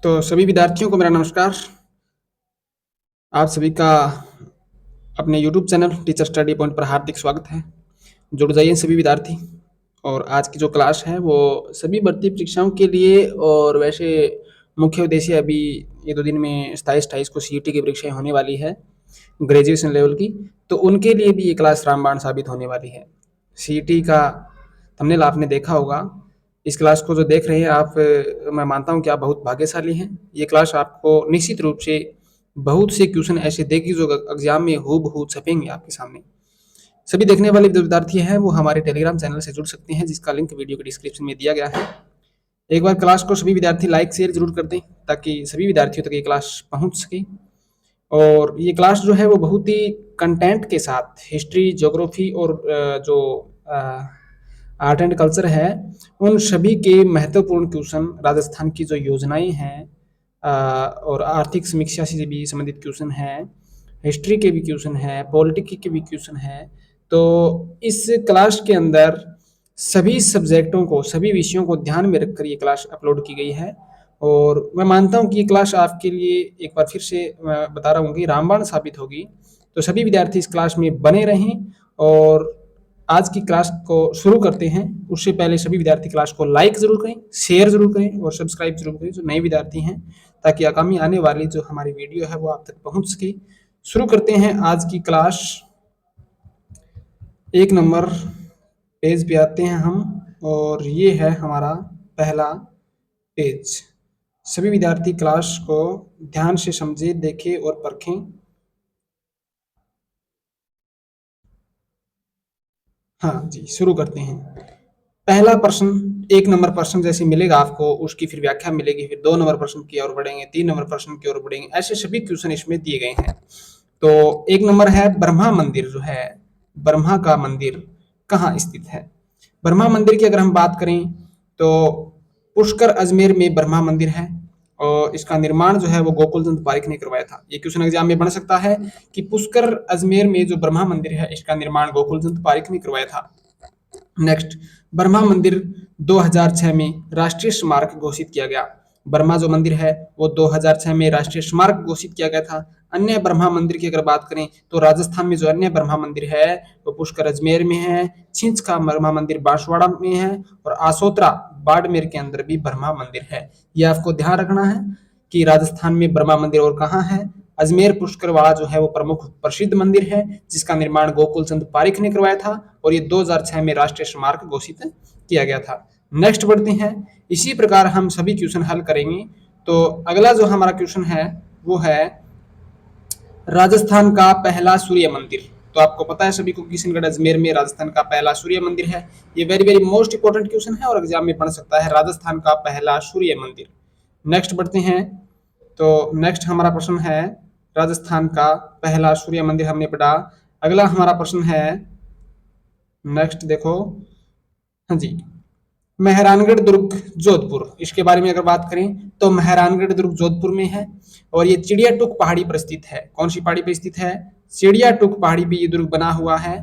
तो सभी विद्यार्थियों को मेरा नमस्कार। आप सभी का अपने YouTube channel teacher study point पर हार्दिक स्वागत है। जुड़ जाइए सभी विद्यार्थी। और आज की जो क्लास है वो सभी भर्ती परीक्षाओं के लिए और वैसे मुख्य उद्देश्य अभी ये 2 दिन में 27-28 को सीईटी की परीक्षाएं होने वाली है ग्रेजुएशन लेवल की, तो उनके लिए भी ये क्लास रामबाण साबित होने वाली है। सीईटी का थंबनेल आपने देखा होगा। इस क्लास को जो देख रहे हैं आप, मैं मानता हूँ कि आप बहुत भाग्यशाली हैं। ये क्लास आपको निश्चित रूप से बहुत से क्वेश्चन ऐसे देगी जो एग्जाम में हूबहू छपेंगे आपके सामने। सभी देखने वाले जो विद्यार्थी हैं वो हमारे टेलीग्राम चैनल से जुड़ सकते हैं, जिसका लिंक वीडियो के डिस्क्रिप्शन में दिया गया है। एक बार क्लास को सभी विद्यार्थी लाइक शेयर जरूर कर दें ताकि सभी विद्यार्थियों तक ये क्लास पहुंच सके। और ये क्लास जो है वो बहुत ही कंटेंट के साथ हिस्ट्री, ज्योग्राफी और जो आर्ट एंड कल्चर है उन सभी के महत्वपूर्ण क्वेश्चन, राजस्थान की जो योजनाएं हैं और आर्थिक समीक्षा से भी संबंधित क्वेश्चन हैं, हिस्ट्री के भी क्वेश्चन हैं, पॉलिटिक्स के भी क्वेश्चन हैं। तो इस क्लास के अंदर सभी सब्जेक्टों को, सभी विषयों को ध्यान में रखकर ये क्लास अपलोड की गई है। और मैं मानता हूँ कि ये क्लास आपके लिए एक बार फिर से मैं बता रहा हूँ कि रामबाण साबित होगी। तो सभी विद्यार्थी इस क्लास में बने रहें। और आज की क्लास को शुरू करते हैं उससे पहले सभी विद्यार्थी क्लास को लाइक जरूर करें, शेयर जरूर करें और सब्सक्राइब जरूर करें जो नए विद्यार्थी हैं, ताकि आगामी आने वाली जो हमारी वीडियो है वो आप तक पहुंच सके। शुरू करते हैं आज की क्लास। 1 नंबर पेज पे आते हैं हम और ये है हमारा पहला पेज। सभी विद्यार्थी क्लास को ध्यान से समझे, देखें और परखें। हाँ जी, शुरू करते हैं। पहला प्रश्न 1 नंबर प्रश्न जैसे मिलेगा आपको, उसकी फिर व्याख्या मिलेगी, फिर 2 नंबर प्रश्न की ओर बढ़ेंगे, 3 नंबर प्रश्न की ओर बढ़ेंगे, ऐसे सभी क्वेश्चन इसमें दिए गए हैं। तो 1 नंबर है ब्रह्मा मंदिर। जो है ब्रह्मा का मंदिर कहाँ स्थित है? ब्रह्मा मंदिर की अगर हम बात करें तो पुष्कर अजमेर में ब्रह्मा मंदिर है और इसका निर्माण जो है वो गोकुल चंद पारिक ने करवाया था। ये क्वेश्चन एग्जाम में बन सकता है कि पुष्कर अजमेर में जो ब्रह्मा मंदिर है इसका निर्माण गोकुल चंद पारिक ने करवाया था। नेक्स्ट, ब्रह्मा मंदिर 2006 में राष्ट्रीय स्मारक घोषित किया गया। ब्रह्मा जो मंदिर है वो 2006 में राष्ट्रीय स्मारक घोषित किया गया था। अन्य ब्रह्मा मंदिर की अगर बात करें तो राजस्थान में जो अन्य ब्रह्मा मंदिर है वो पुष्कर अजमेर में है, छिंच का ब्रह्मा मंदिर बांसवाड़ा में है और आसोत्रा बाड़मेर के अंदर भी ब्रह्मा मंदिर है। ये आपको ध्यान रखना है कि राजस्थान में ब्रह्मा मंदिर और कहाँ है। अजमेर पुष्कर वाला जो है वो प्रमुख प्रसिद्ध मंदिर है जिसका निर्माण गोकुल चंद पारिक ने करवाया था और ये 2006 में राष्ट्रीय स्मारक घोषित किया गया था। नेक्स्ट बढ़ते हैं। इसी प्रकार हम सभी क्वेश्चन हल करेंगे। तो अगला जो हमारा क्वेश्चन है वो है राजस्थान का पहला सूर्य मंदिर। तो आपको पता है सभी को किशनगढ़ अजमेर में राजस्थान का पहला सूर्य मंदिर है। ये very very most important question है और एग्जाम में बन सकता है, राजस्थान का पहला सूर्य मंदिर। नेक्स्ट बढ़ते हैं। तो नेक्स्ट हमारा प्रश्न है राजस्थान का पहला सूर्य मंदिर हमने पढ़ा। अगला हमारा प्रश्न है, नेक्स्ट देखो, हाँ जी, मेहरानगढ़ दुर्ग जोधपुर, इसके बारे में अगर बात करें तो मेहरानगढ़ दुर्ग जोधपुर में है और ये चिड़ियाटुक पहाड़ी पर स्थित है। कौन सी पहाड़ी पर स्थित है? चिड़ियाटुक पहाड़ी पे ये दुर्ग बना हुआ है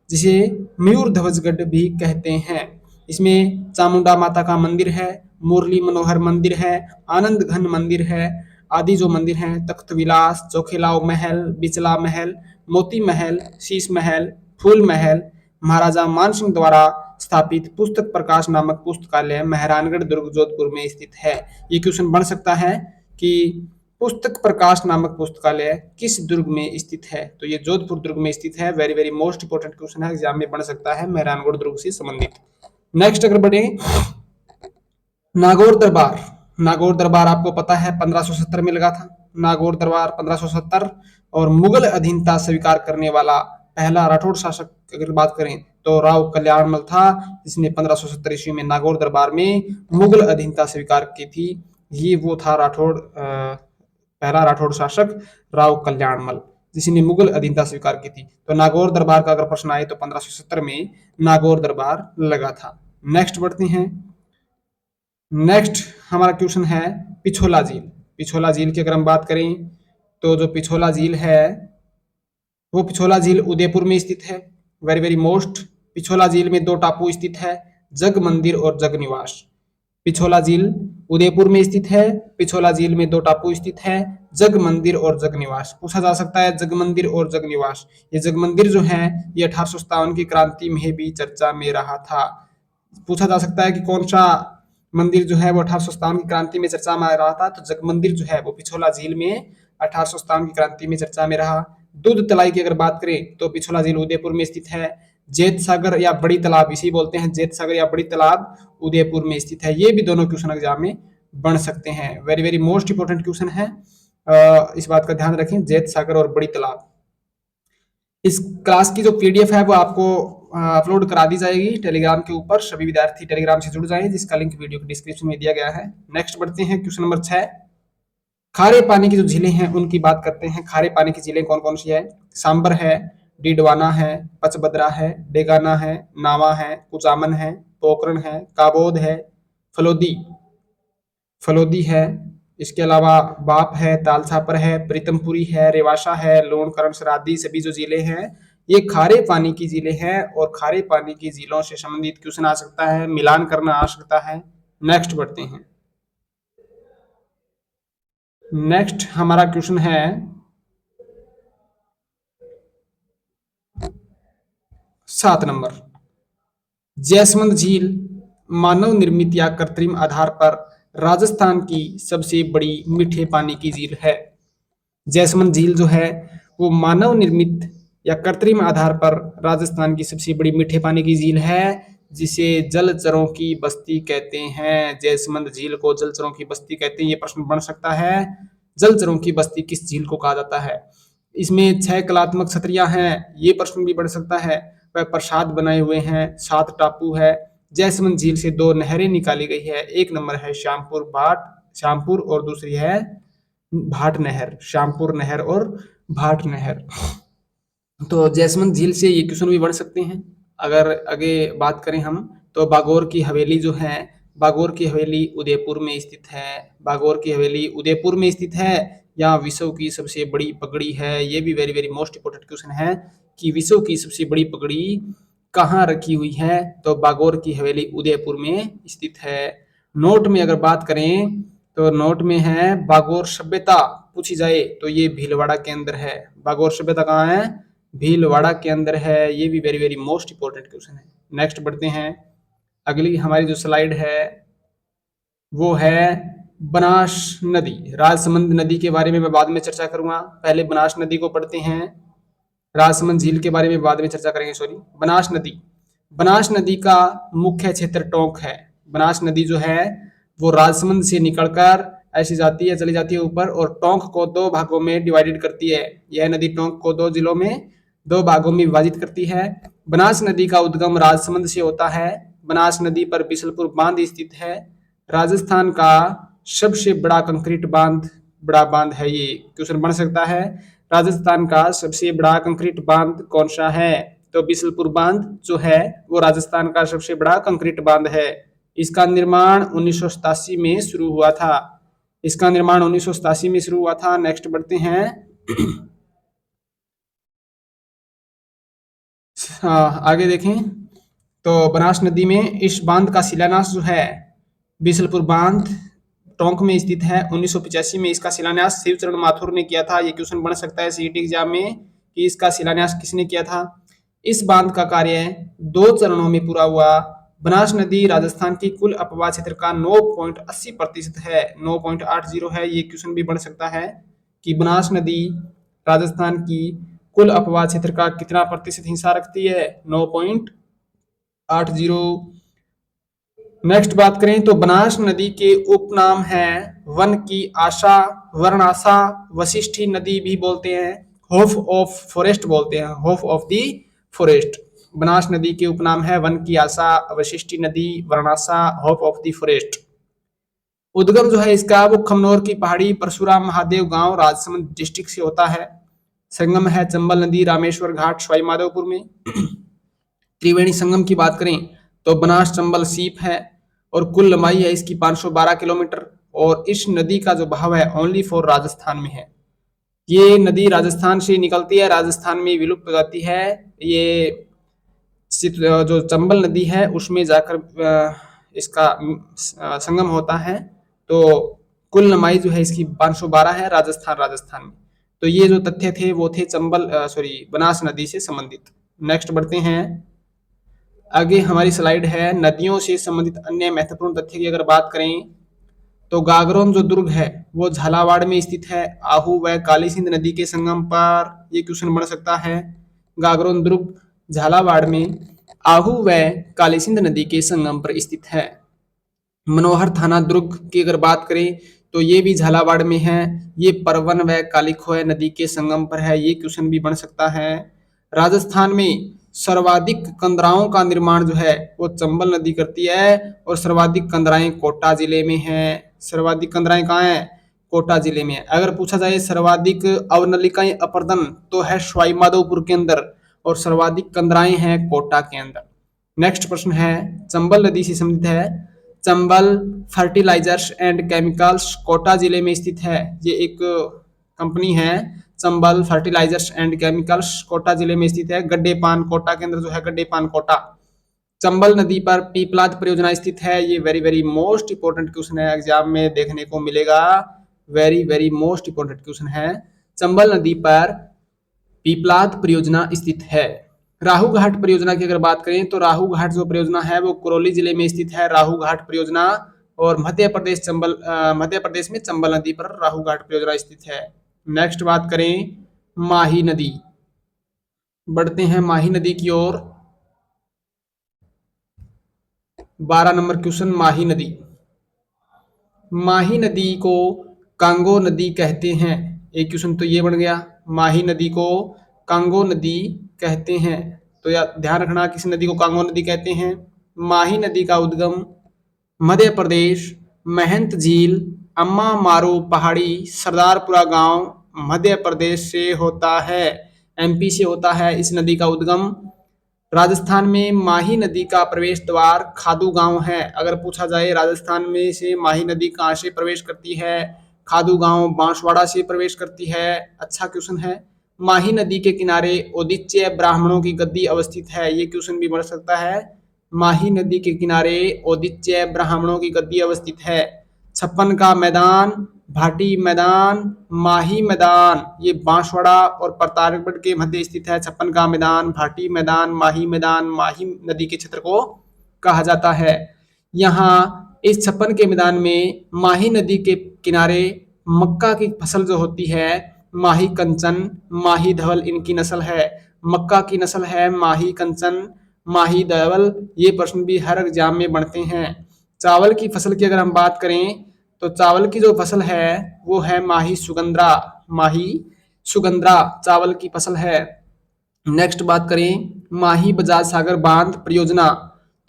जिसे मयूर ध्वजगढ़ भी कहते हैं। इसमें चामुंडा माता का मंदिर है, मुरली मनोहर मंदिर है, आनंद घन मंदिर है आदि जो मंदिर हैं, तख्त विलास, चौखेलाव महल, बिचला महल, मोती महल, शीश महल, फूल महल, महाराजा मानसिंह द्वारा स्थापित पुस्तक प्रकाश नामक पुस्तकालय मेहरानगढ़ दुर्ग जोधपुर में स्थित है। ये क्वेश्चन बन सकता है कि पुस्तक प्रकाश नामक पुस्तकालय किस दुर्ग में स्थित है? तो ये जोधपुर दुर्ग में स्थित है। Very very most important question है, एग्जाम में बन सकता है मेहरानगढ़ दुर्ग से संबंधित। नेक्स्ट अगर बढ़े, नागौर दरबार। नागौर दरबार आपको पता है 1570 में लगा था। नागौर दरबार 1570 और मुगल अधीनता स्वीकार करने वाला पहला राठौड़ शासक अगर बात करें तो राव कल्याणमल था, जिसने 1570 ईस्वी में नागौर दरबार में मुगल अधीनता स्वीकार की थी। ये वो था राठौड़, पहला राठौड़ शासक राव कल्याणमल जिसने मुगल अधीनता स्वीकार की थी। तो नागौर दरबार का अगर प्रश्न आए तो 1570 में नागौर दरबार लगा था। नेक्स्ट बढ़ते हैं। नेक्स्ट हमारा क्वेश्चन है पिछोला झील। पिछोला झील की अगर हम बात करें तो जो पिछोला झील है वो पिछोला झील उदयपुर में स्थित है। वेरी वेरी मोस्ट, पिछोला झील में 2 टापू स्थित है, जग मंदिर और जग निवास। पिछोला झील उदयपुर में स्थित है। पिछोला झील में 2 टापू स्थित है, जग मंदिर और जग निवास। पूछा जा सकता है जग मंदिर और जग निवास। ये जग मंदिर जो है ये 1857 की क्रांति में भी चर्चा में रहा था। पूछा जा सकता है कि कौन सा मंदिर जो है वो 1857 की क्रांति में चर्चा में आ रहा था, तो जग मंदिर जो है वो पिछोला झील में 1857 की क्रांति में चर्चा में रहा। दूध तलाई की अगर बात करें तो पिछोला झील उदयपुर में स्थित है। जेत सागर या बड़ी तालाब, इसी बोलते हैं जेत सागर या बड़ी तालाब, उदयपुर में स्थित है। ये भी दोनों क्वेश्चन एग्जाम में बन सकते हैं। Very very most important question है, इस बात का ध्यान रखें, जेत सागर और बड़ी तालाब। इस क्लास की जो पीडीएफ है वो आपको अपलोड करा दी जाएगी टेलीग्राम के ऊपर। सभी विद्यार्थी टेलीग्राम से जुड़ जाएं, जिसका लिंक वीडियो के डिस्क्रिप्शन में दिया गया है। नेक्स्ट बढ़ते हैं क्वेश्चन नंबर 6। खारे पानी की जो झीलें हैं उनकी बात करते हैं। खारे पानी की झीलें कौन कौन सी है? सांबर है, डीडवाना है, पचबदरा है, डेगाना है, नावा है, कुचामन है, पोखरण है, काबोद है, फलोदी फलोदी है। इसके अलावा बाप है, तालछापर है, प्रीतमपुरी है, रेवासा है, लोणकरण सरादी, सभी जो जिले हैं ये खारे पानी की जिले हैं। और खारे पानी की जिलों से संबंधित क्वेश्चन आ सकता है, मिलान करना आ सकता है। नेक्स्ट बढ़ते हैं। नेक्स्ट हमारा क्वेश्चन है 7 नंबर। जैसमंद झील मानव निर्मित या कृत्रिम आधार पर राजस्थान की सबसे बड़ी मीठे पानी की झील है। जैसमंद झील जो है वो मानव निर्मित या कृत्रिम आधार पर राजस्थान की सबसे बड़ी मीठे पानी की झील है, जिसे जलचरों की बस्ती कहते हैं। जैसमंद झील को जलचरों की बस्ती कहते हैं। ये प्रश्न बन सकता है, जलचरों की बस्ती किस झील को कहा जाता है? इसमें 6 कलात्मक छतरियां हैं, ये प्रश्न भी बन सकता है। वह प्रसाद बनाए हुए हैं, 7 टापू है। जैसमंद झील से 2 नहरें निकाली गई है। एक नंबर है श्यामपुर और दूसरी है भाट नहर। श्यामपुर नहर और भाट नहर। तो जैसमंद झील से ये क्वेश्चन भी बन सकते हैं। अगर आगे बात करें हम तो बागोर की हवेली जो है, बागोर की हवेली उदयपुर में स्थित है। बागोर की हवेली उदयपुर में स्थित है। यहाँ विश्व की सबसे बड़ी पगड़ी है। ये भी very very most important question है कि विश्व की सबसे बड़ी पगड़ी कहाँ रखी हुई है? तो बागोर की हवेली उदयपुर में स्थित है। नोट में अगर बात करें तो नोट में है बागोर सभ्यता पूछी जाए तो ये भीलवाड़ा के अंदर है। बागोर सभ्यता कहाँ है? भीलवाड़ा के अंदर है। ये भी very very most important question है। नेक्स्ट बढ़ते हैं। अगली हमारी जो स्लाइड है वो है बनास नदी। राजसमंद नदी के बारे में मैं बाद में चर्चा करूंगा, पहले बनास नदी को पढ़ते हैं। राजसमंद झील के बारे में बाद में चर्चा करेंगे। सॉरी, बनास नदी। बनास नदी का मुख्य क्षेत्र टोंक है। बनास नदी जो है वो राजसमंद से निकलकर ऐसी जाती है, चली जाती है ऊपर और टोंक को 2 भागों में डिवाइडेड करती है। यह नदी टोंक को 2 जिलों में 2 भागों में विभाजित करती है। बनास नदी का उद्गम राजसमंद से होता है। बनास नदी पर बिसलपुर बांध स्थित है। राजस्थान का सबसे बड़ा कंक्रीट बांध, बड़ा बांध है। ये क्वेश्चन बन सकता है, राजस्थान का सबसे बड़ा कंक्रीट बांध कौन सा है? तो बिसलपुर बांध जो है वो राजस्थान का सबसे बड़ा कंक्रीट बांध है। इसका निर्माण 1987 में शुरू हुआ था। इसका निर्माण 1987 में शुरू हुआ था। नेक्स्ट बढ़ते हैं। आगे देखें तो बनास नदी में इस बांध का शिलान्यास जो है, बिसलपुर बांध टोंक में स्थित है। 1985 में इसका शिलान्यास शिवचरण माथुर ने किया था। ये क्वेश्चन बन सकता है सीईटी एग्जाम में कि इसका शिलान्यास किसने किया था। इस बांध का कार्य 2 चरणों में पूरा हुआ। बनास नदी राजस्थान की कुल अपवाह क्षेत्र का 9.80% है। 9.80 है। ये क्वेश्चन भी बन सकता है कि बनास नदी राजस्थान की कुल अपवाह क्षेत्र का कितना प्रतिशत हिस्सा रखती है? 9.80। नेक्स्ट बात करें तो बनास नदी के उपनाम हैं वन की आशा, वर्णाशा, वशिष्ठी नदी भी बोलते हैं, होफ ऑफ फॉरेस्ट बोलते हैं, Hoff of the forest. Banas नदी के उपनाम है वन की आशा, वशिष्ठी नदी, वर्णाशा, होप ऑफ द फॉरेस्ट। उद्गम जो है इसका वो खमनोर की पहाड़ी परशुराम महादेव गांव राजसमंद डिस्ट्रिक्ट से होता है। संगम है चंबल नदी रामेश्वर घाट सवाई माधोपुर में। त्रिवेणी संगम की बात करें तो बनास चंबल सीप है और कुल लंबाई है इसकी 512 किलोमीटर। और इस नदी का जो बहाव है ओनली फॉर राजस्थान में है। ये नदी राजस्थान से निकलती है, राजस्थान में विलुप्त हो जाती है। ये जो चंबल नदी है उसमें जाकर इसका संगम होता है। तो कुल लंबाई जो है इसकी 512 है राजस्थान में। तो ये जो तथ्य थे वो थे बनास नदी से संबंधित। नेक्स्ट बढ़ते हैं आगे। हमारी स्लाइड है नदियों से संबंधित अन्य महत्वपूर्ण तथ्य की अगर बात करें तो गागरोन जो दुर्ग है वो झालावाड़ में स्थित है, आहू व काली सिंध नदी के संगम पर। ये क्वेश्चन बन सकता है। गागरोन दुर्ग झालावाड़ में आहू व काली सिंध नदी के संगम पर स्थित है। मनोहर थाना दुर्ग की अगर बात करें तो ये भी झालावाड़ में है, ये परवन व कालीखोय नदी के संगम पर है। ये क्वेश्चन भी बन सकता है। राजस्थान में सर्वाधिक कंदराओं का निर्माण जो है वो चंबल नदी करती है और सर्वाधिक कंदराएं कोटा जिले में है। सर्वाधिक कंदराएं कहाँ है? कोटा जिले में। अगर पूछा जाए सर्वाधिक अवनलिकाएं अपर्दन तो है सवाई माधोपुर के अंदर और सर्वाधिक कंदराएं हैं कोटा के अंदर। नेक्स्ट प्रश्न है चंबल नदी से संबंधित है। Chambal fertilisers and chemicals Kota जिले में स्थित है। ये एक कंपनी है Chambal fertilisers and chemicals Kota जिले में स्थित है। गड्डेपान कोटा के अंदर जो है गड्डेपान कोटा। चंबल नदी पर पीपलाद परियोजना स्थित है। ये very very most important question है, एग्जाम में देखने को मिलेगा। Very very most important question है। चंबल नदी पर पीपलाद परियोजना स्थित है। राहु घाट परियोजना की अगर बात करें तो राहु घाट जो परियोजना है वो करौली जिले में स्थित है। राहु घाट परियोजना और मध्य प्रदेश में चंबल नदी पर राहु घाट परियोजना स्थित है। नेक्स्ट बात करें माही नदी। बढ़ते हैं माही नदी की ओर। 12 नंबर क्वेश्चन माही नदी। माही नदी को कांगो नदी कहते हैं। एक क्वेश्चन तो ये बन गया। माही नदी को कांगो नदी कहते हैं। तो यार ध्यान रखना किस नदी को कांगो नदी कहते हैं। माही नदी का उद्गम मध्य प्रदेश महंत झील अम्मा मारू पहाड़ी सरदारपुरा गांव मध्य प्रदेश से होता है, एमपी से होता है इस नदी का उद्गम। राजस्थान में माही नदी का प्रवेश द्वार खादू गांव है। अगर पूछा जाए राजस्थान में से माही नदी कहाँ से प्रवेश करती है, खादू गांव बांसवाड़ा से प्रवेश करती है। अच्छा क्वेश्चन है। माही नदी के किनारे औदिच्य ब्राह्मणों की गद्दी अवस्थित है। ये क्वेश्चन भी बन सकता है। माही नदी के किनारे औदिच्य ब्राह्मणों की गद्दी अवस्थित है। छप्पन का मैदान, भाटी मैदान, माही मैदान ये बांसवाड़ा और प्रतापगढ़ के मध्य स्थित है। छप्पन का मैदान, भाटी मैदान, माही नदी के क्षेत्र को कहा जाता है। यहाँ इस छप्पन के मैदान में माही नदी के किनारे मक्का की फसल जो होती है माही कंचन, माही धवल इनकी नस्ल है। मक्का की नस्ल है माही कंचन, माही धवल। ये प्रश्न भी हर एग्जाम में बनते हैं। चावल की फसल की अगर हम बात करें तो चावल की जो फसल है वो है माही सुगंध्रा। माही सुगंध्रा चावल की फसल है। नेक्स्ट बात करें माही बजाज सागर बांध परियोजना।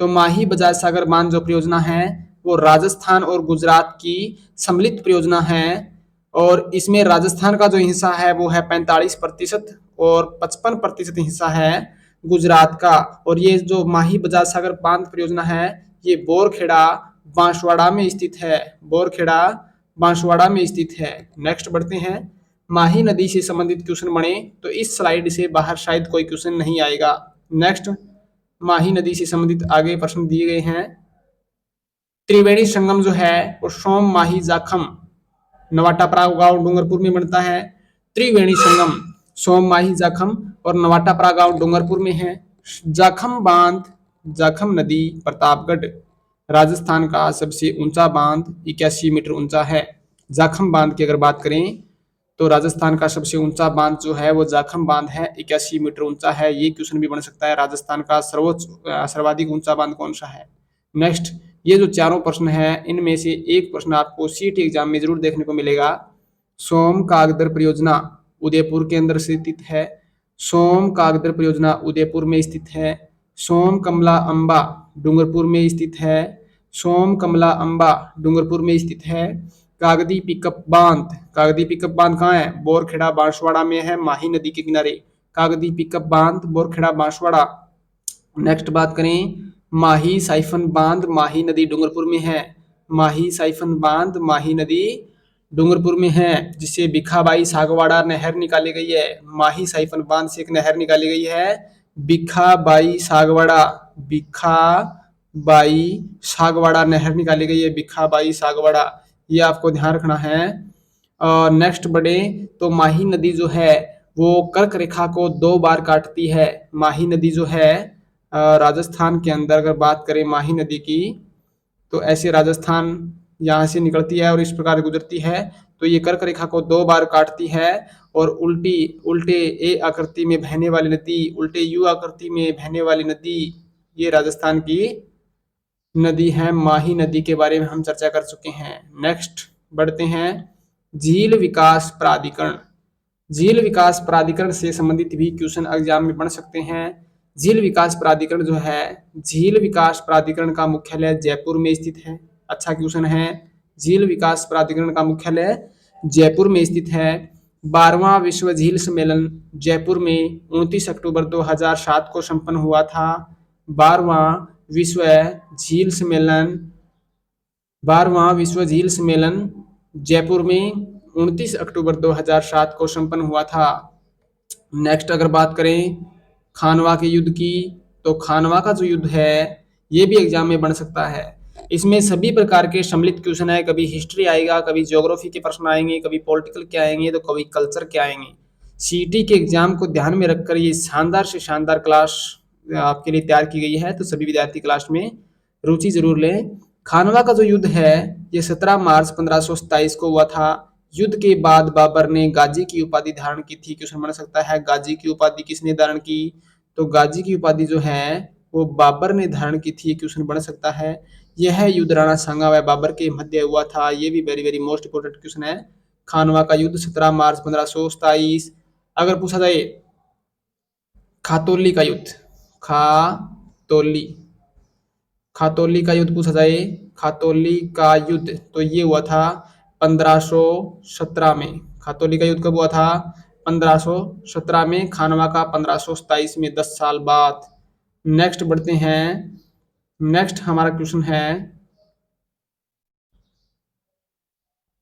तो माही बजाज सागर बांध जो परियोजना है वो राजस्थान और गुजरात की सम्मिलित परियोजना है और इसमें राजस्थान का जो हिस्सा है वो है 45% और 55% हिस्सा है गुजरात का। और ये जो माही बजाज सागर बांध परियोजना है ये बोरखेड़ा बांसवाड़ा में स्थित है। बोरखेड़ा बांसवाड़ा में स्थित है। नेक्स्ट बढ़ते हैं। माही नदी से संबंधित क्वेश्चन बने तो इस स्लाइड से बाहर शायद कोई क्वेश्चन नहीं आएगा। नेक्स्ट माही नदी से संबंधित आगे प्रश्न दिए गए हैं। त्रिवेणी संगम जो है वो सोम माही जाखम नवाटापरा गांव डूंगरपुर में बनता है। त्रिवेणी संगम सोम माही जाखम और नवाटापरा गांव डूंगरपुर में है। जाखम बांध, जाखम नदी प्रतापगढ़ राजस्थान का सबसे ऊंचा बांध 81 मीटर ऊंचा है। जाखम बांध की अगर बात करें तो राजस्थान का सबसे ऊंचा बांध जो है वो जाखम बांध है, 81 मीटर ऊंचा है। ये क्वेश्चन भी बन सकता है राजस्थान का सर्वाधिक ऊंचा बांध कौन सा है। नेक्स्ट ये जो चारों प्रश्न है इनमें से एक प्रश्न आपको सीटी एग्जाम में जरूर देखने को मिलेगा। सोम कागदर परियोजना उदयपुर के अंदर स्थित है। सोम कागदर परियोजना उदयपुर में स्थित है। सोम कमला अंबा डूंगरपुर में स्थित है। सोम कमला अंबा डूंगरपुर में स्थित है। कागदी पिकअप बांध कहाँ है? बोरखेड़ा बांसवाड़ा में है, माही नदी के किनारे। कागदी पिकअप बांध बोरखेड़ा बांसवाड़ा। नेक्स्ट बात करें माही साइफन बांध माही नदी डूंगरपुर में है। माही साइफन बांध माही नदी डूंगरपुर में है जिससे भिखाबाई सागवाड़ा नहर निकाली गई है। माही साइफन बांध से एक नहर निकाली गई है भिखाबाई सागवाड़ा नहर निकाली गई है भिखाबाई सागवाड़ा। ये आपको ध्यान रखना है। नेक्स्ट बढ़े तो माही नदी जो है वो कर्क रेखा को 2 बार काटती है। माही नदी जो है राजस्थान के अंदर अगर बात करें माही नदी की, तो ऐसे राजस्थान यहाँ से निकलती है और इस प्रकार गुजरती है। तो ये कर्क रेखा को 2 बार काटती है और उल्टी उल्टे ए आकृति में बहने वाली नदी, उल्टे यू आकृति में बहने वाली नदी, ये राजस्थान की नदी है माही नदी के बारे में हम चर्चा कर चुके हैं। नेक्स्ट बढ़ते हैं झील विकास प्राधिकरण। झील विकास प्राधिकरण से संबंधित भी क्वेश्चन एग्जाम में बन सकते हैं। झील विकास प्राधिकरण जो है, झील विकास प्राधिकरण का मुख्यालय जयपुर में स्थित है। अच्छा क्वेश्चन है। झील विकास प्राधिकरण का मुख्यालय जयपुर में स्थित है। 12वां विश्व झील सम्मेलन जयपुर में 29 अक्टूबर 2007 को संपन्न हुआ था। 12वां विश्व झील सम्मेलन 12वां विश्व झील सम्मेलन जयपुर में 29 अक्टूबर 2007 को संपन्न हुआ था। नेक्स्ट अगर बात करें खानवा के युद्ध की, तो खानवा का जो युद्ध है ये भी एग्जाम में बन सकता है। इसमें सभी प्रकार के सम्मिलित क्वेश्चन है, कभी हिस्ट्री आएगा, कभी ज्योग्राफी के प्रश्न आएंगे, कभी पॉलिटिकल के आएंगे, तो कभी कल्चर के आएंगे। सीईटी के एग्जाम को ध्यान में रखकर ये शानदार से शानदार क्लास आपके लिए तैयार की गई है, तो सभी विद्यार्थी क्लास में रुचि जरूर लें। खानवा का जो युद्ध है ये 17 मार्च 1527 को हुआ था। युद्ध के बाद बाबर ने गाजी की उपाधि धारण की थी। क्वेश्चन बन सकता है गाजी की उपाधि किसने धारण की, तो गाजी की उपाधि जो है वो बाबर ने धारण की थी। क्वेश्चन बन सकता है। यह युद्ध राणा सांगा व बाबर के मध्य हुआ था। ये भी very very most important question है। खानवा का युद्ध 17 मार्च 1527। अगर पूछा जाए खातौली का युद्ध, खातौली खातौली का युद्ध पूछा जाए, खातौली का युद्ध तो ये हुआ था 1517 में। खातौली का युद्ध कब हुआ था, 1517 में। खानवा का 1527 में, 10 साल बाद। नेक्स्ट बढ़ते हैं। नेक्स्ट हमारा क्वेश्चन है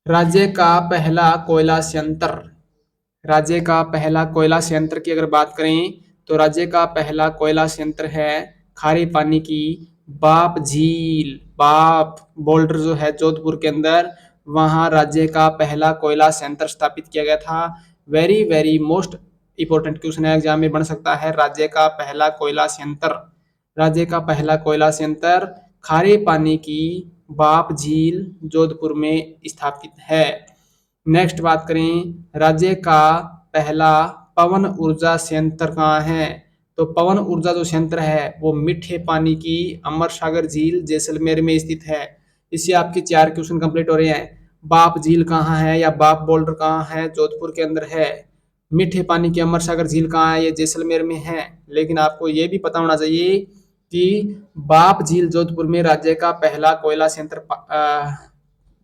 राज्य का पहला कोयला संयंत्र। राज्य का पहला कोयला संयंत्र की अगर बात करें तो राज्य का पहला कोयला संयंत्र है खारे पानी की बाप झील। बाप बोल्डर जो है जोधपुर के अंदर, वहां राज्य का पहला कोयला संयंत्र स्थापित किया गया था। Very very most important question है, एग्जाम में बन सकता है। राज्य का पहला कोयला संयंत्र, राज्य का पहला कोयला संयंत्र खारे पानी की बाप झील जोधपुर में स्थापित है। नेक्स्ट बात करें राज्य का पहला पवन ऊर्जा संयंत्र कहाँ है, तो पवन ऊर्जा जो संयंत्र है वो मीठे पानी की अमर सागर झील जैसलमेर में स्थित है। इससे आपके 4 क्वेश्चन कंप्लीट हो रहे हैं। बाप झील कहाँ है या बाप बोल्डर कहाँ है, जोधपुर के अंदर है। मीठे पानी की अमर सागर झील कहाँ है, ये जैसलमेर में है। लेकिन आपको ये भी पता होना चाहिए कि बाप झील जोधपुर में राज्य का पहला कोयला संयंत्र